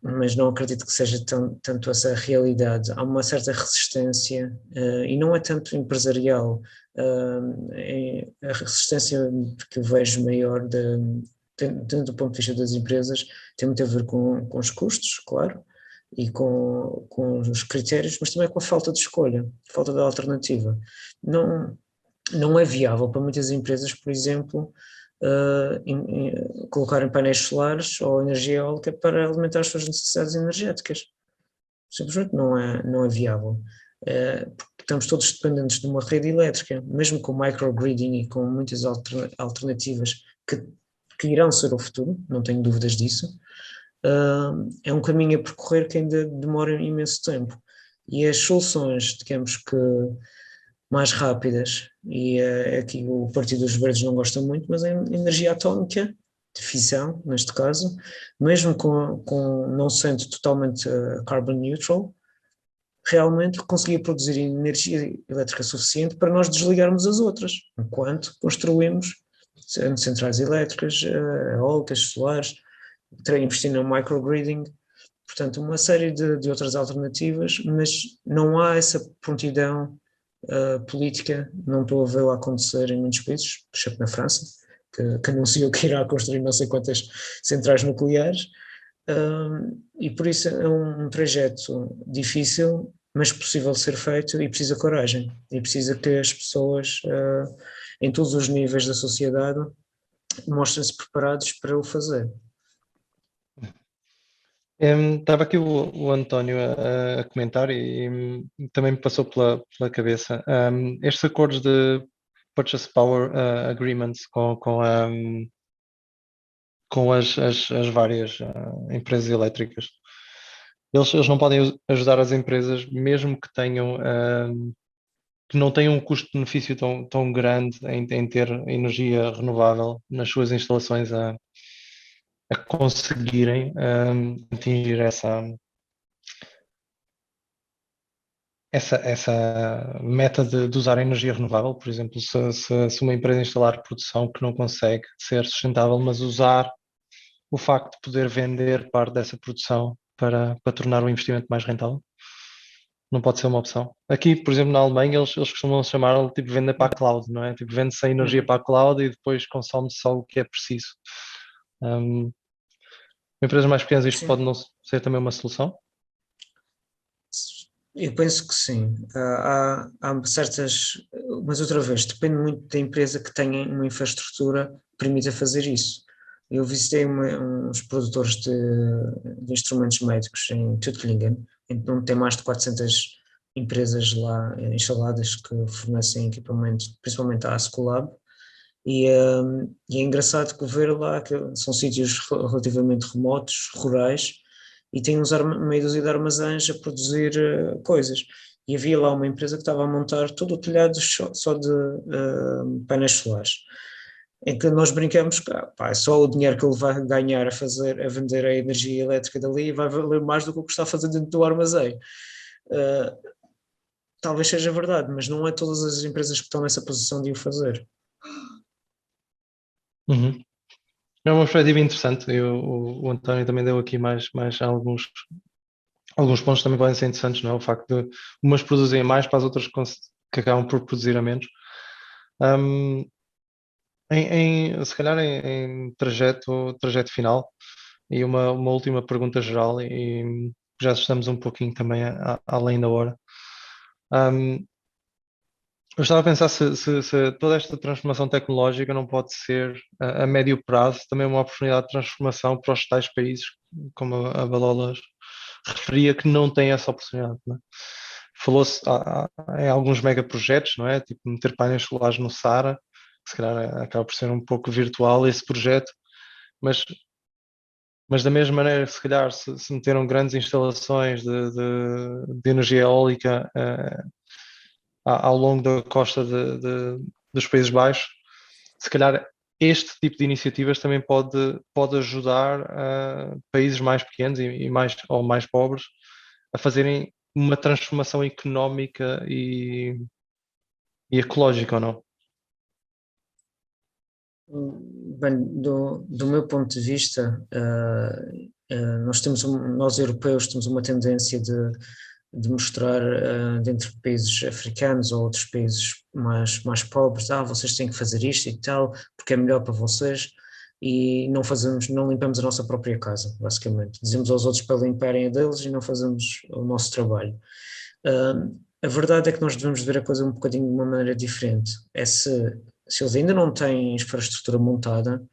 mas não acredito que seja tanto essa realidade. Há uma certa resistência e não é tanto empresarial, a resistência que eu vejo maior dentro do ponto de vista das empresas tem muito a ver com os custos, claro, e com os critérios, mas também com a falta de escolha, falta de alternativa. Não é viável para muitas empresas, por exemplo, colocarem painéis solares ou energia eólica para alimentar as suas necessidades energéticas. Simplesmente não é viável. porque estamos todos dependentes de uma rede elétrica, mesmo com microgridding e com muitas alternativas que irão ser o futuro, não tenho dúvidas disso. É um caminho a percorrer que ainda demora imenso tempo. E as soluções, digamos que mais rápidas, e aqui o Partido dos Verdes não gosta muito, mas a energia atómica, de fissão, neste caso, mesmo com não sendo totalmente carbon neutral, realmente conseguia produzir energia elétrica suficiente para nós desligarmos as outras, enquanto construímos centrais elétricas, eólicas, solares, investindo no microgridding, portanto uma série de outras alternativas, mas não há essa prontidão política, não estou a vê-la acontecer em muitos países, exceto na França, que anunciou que irá construir não sei quantas centrais nucleares, e por isso é um trajeto difícil, mas possível de ser feito, e precisa coragem, e precisa que as pessoas em todos os níveis da sociedade mostrem-se preparados para o fazer. Estava aqui o António a comentar e também me passou pela cabeça estes acordos de Purchase Power Agreements com as várias empresas elétricas. Eles não podem ajudar as empresas, mesmo que não tenham um custo-benefício tão grande em ter energia renovável nas suas instalações a conseguirem atingir essa meta de usar energia renovável. Por exemplo, se uma empresa instalar produção que não consegue ser sustentável, mas usar o facto de poder vender parte dessa produção para tornar o investimento mais rentável, não pode ser uma opção. Aqui, por exemplo, na Alemanha, eles costumam chamar tipo venda para a cloud, não é? Tipo, vende-se a energia para a cloud e depois consome-se só o que é preciso. Empresas mais pequenas, isto pode não ser também uma solução? Eu penso que sim. Há certas, mas outra vez, depende muito da empresa que tenha uma infraestrutura que permita fazer isso. Eu visitei uns produtores de instrumentos médicos em Tuttlingen, onde tem mais de 400 empresas lá instaladas que fornecem equipamento, principalmente à Ascolab, e é engraçado ver lá que são sítios relativamente remotos, rurais, e tem meia dúzia de armazéns a produzir coisas. E havia lá uma empresa que estava a montar todo o telhado só de painéis solares, em que nós brincamos que é só o dinheiro que ele vai ganhar a vender a energia elétrica dali vai valer mais do que o que está a fazer dentro do armazém. Talvez seja verdade, mas não é todas as empresas que estão nessa posição de o fazer. Uhum. É uma perspectiva interessante. O António também deu aqui mais alguns pontos também podem ser interessantes, não é? O facto de umas produzirem mais para as outras que acabam por produzir a menos. Se calhar em trajeto final, e uma última pergunta geral, e já estamos um pouquinho também além da hora. Eu estava a pensar se toda esta transformação tecnológica não pode ser, a médio prazo, também uma oportunidade de transformação para os tais países, como a Balolas referia, que não têm essa oportunidade, não é? Falou-se em alguns megaprojetos, não é? Tipo meter painéis solares no Saara, que se calhar acaba por ser um pouco virtual esse projeto, mas da mesma maneira, se calhar, se meteram grandes instalações de energia eólica ao longo da costa dos Países Baixos, se calhar este tipo de iniciativas também pode ajudar países mais pequenos e mais pobres a fazerem uma transformação económica e ecológica, ou não? Bem, do meu ponto de vista, nós europeus temos uma tendência de mostrar dentro de países africanos ou outros países mais pobres, vocês têm que fazer isto e tal, porque é melhor para vocês, e não limpamos a nossa própria casa, basicamente. Dizemos aos outros para limparem a deles e não fazemos o nosso trabalho. A verdade é que nós devemos ver a coisa um bocadinho de uma maneira diferente. Se eles ainda não têm infraestrutura montada,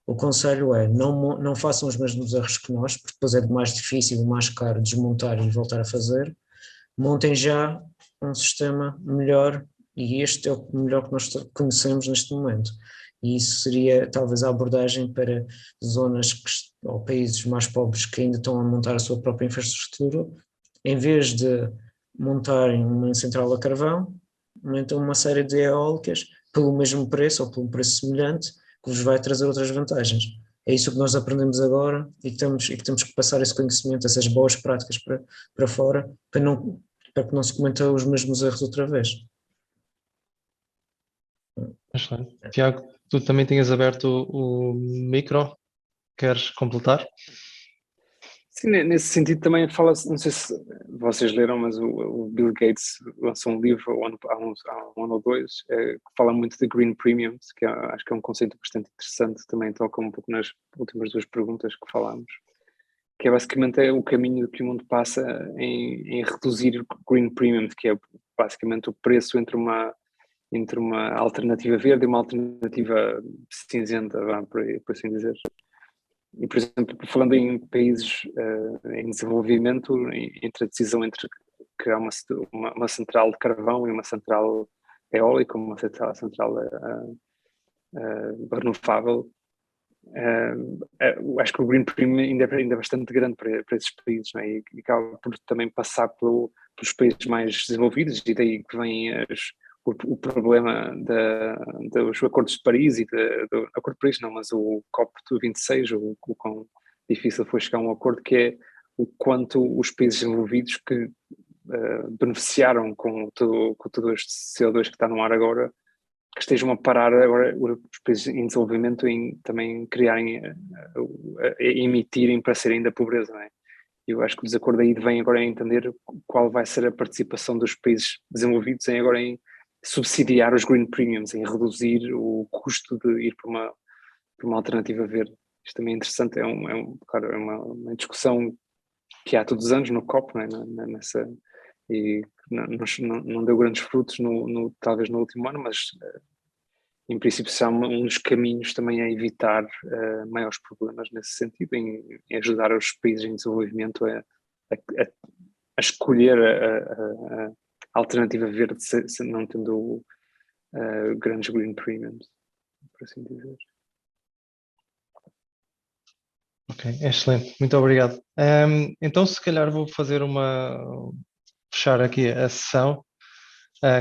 o conselho é não façam os mesmos erros que nós, porque depois é mais difícil e mais caro desmontar e voltar a fazer. Montem já um sistema melhor, e este é o melhor que nós conhecemos neste momento. E isso seria talvez a abordagem para zonas ou países mais pobres que ainda estão a montar a sua própria infraestrutura, em vez de montarem uma central a carvão, aumentam uma série de eólicas pelo mesmo preço ou por um preço semelhante, que vos vai trazer outras vantagens. É isso que nós aprendemos agora e que temos que passar esse conhecimento, essas boas práticas para fora, para que não se cometam os mesmos erros outra vez. Excelente. Tiago, tu também tinhas aberto o micro, queres completar? Sim, nesse sentido também fala-se, não sei se vocês leram, mas o Bill Gates lançou um livro há um ano ou dois, que fala muito de Green Premiums, que acho que é um conceito bastante interessante, também toca um pouco nas últimas duas perguntas que falámos, que é basicamente o caminho que o mundo passa em reduzir Green Premiums, que é basicamente o preço entre uma alternativa verde e uma alternativa cinzenta, por assim dizer. E, por exemplo, falando em países em desenvolvimento, entre a decisão entre criar uma central de carvão e uma central eólica, uma central renovável, acho que o Green Premium ainda é bastante grande para esses países, não é? E acaba por também passar pelos países mais desenvolvidos, e daí que vem o problema dos acordos de Paris e do Acordo de Paris não, mas o COP26, o quão difícil foi chegar a um acordo, que é o quanto os países desenvolvidos que beneficiaram com todo este CO2 que está no ar agora, que estejam a parar agora os países em desenvolvimento em também criarem, emitirem para saírem da pobreza, não é? Eu acho que o desacordo aí vem agora a entender qual vai ser a participação dos países desenvolvidos em subsidiar os green premiums, em reduzir o custo de ir para uma alternativa verde. Isto também é interessante, claro, é uma discussão que há todos os anos no COP, não é? E não deu grandes frutos talvez no último ano, mas em princípio são um dos caminhos também a evitar maiores problemas nesse sentido, em ajudar os países em desenvolvimento a escolher a alternativa verde, não tendo grandes green premiums, por assim dizer. Ok, excelente, muito obrigado. Então, se calhar vou fechar aqui a sessão,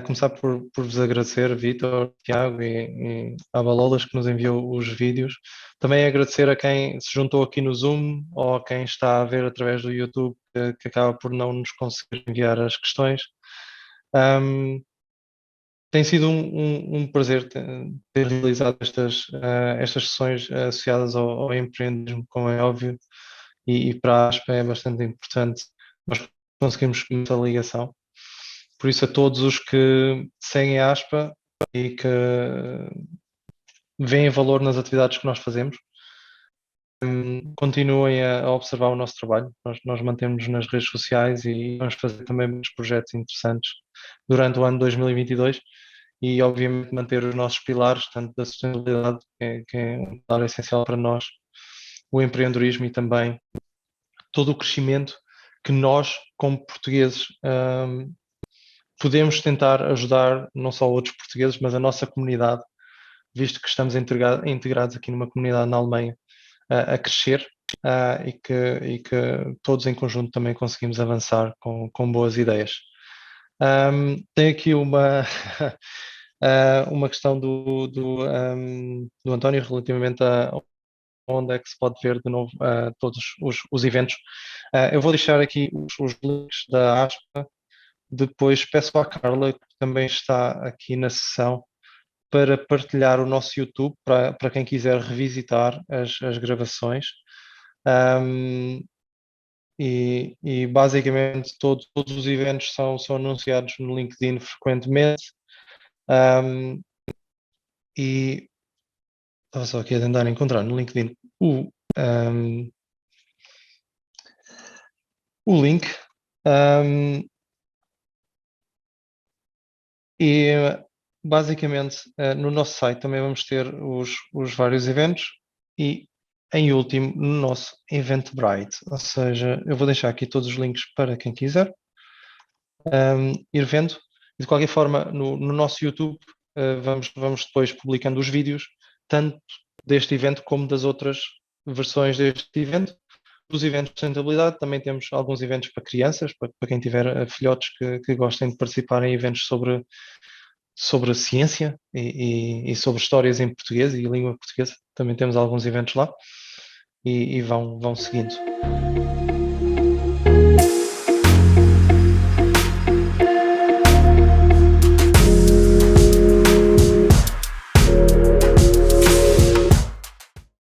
começar por vos agradecer, Vítor, Tiago e a Balolas, que nos enviou os vídeos. Também agradecer a quem se juntou aqui no Zoom ou a quem está a ver através do YouTube, que acaba por não nos conseguir enviar as questões. Tem sido um prazer ter realizado estas sessões associadas ao empreendedorismo, como é óbvio, e para a ASPA é bastante importante nós conseguimos essa ligação. Por isso, a todos os que seguem a ASPA e que veem valor nas atividades que nós fazemos, continuem a observar o nosso trabalho. Nós mantemos-nos nas redes sociais e vamos fazer também muitos projetos interessantes durante o ano 2022 e, obviamente, manter os nossos pilares, tanto da sustentabilidade, que é um pilar essencial para nós, o empreendedorismo e também todo o crescimento que nós, como portugueses, podemos tentar ajudar não só outros portugueses, mas a nossa comunidade, visto que estamos integrados aqui numa comunidade na Alemanha, a crescer e que todos em conjunto também conseguimos avançar com boas ideias. Tem aqui uma questão do António relativamente a onde é que se pode ver de novo todos os eventos. Eu vou deixar aqui os links da ASPA. Depois peço à Carla, que também está aqui na sessão, para partilhar o nosso YouTube para quem quiser revisitar as gravações. E basicamente todos os eventos são anunciados no LinkedIn frequentemente. E estava só aqui a tentar encontrar no LinkedIn o link. E basicamente no nosso site também vamos ter os vários eventos e em último no nosso Eventbrite, ou seja, eu vou deixar aqui todos os links para quem quiser ir vendo. de qualquer forma, no nosso YouTube, vamos depois publicando os vídeos, tanto deste evento como das outras versões deste evento. Dos eventos de sustentabilidade, também temos alguns eventos para crianças, para quem tiver filhotes que gostem de participar em eventos sobre a ciência e sobre histórias em português e língua portuguesa. Também temos alguns eventos lá e vão seguindo.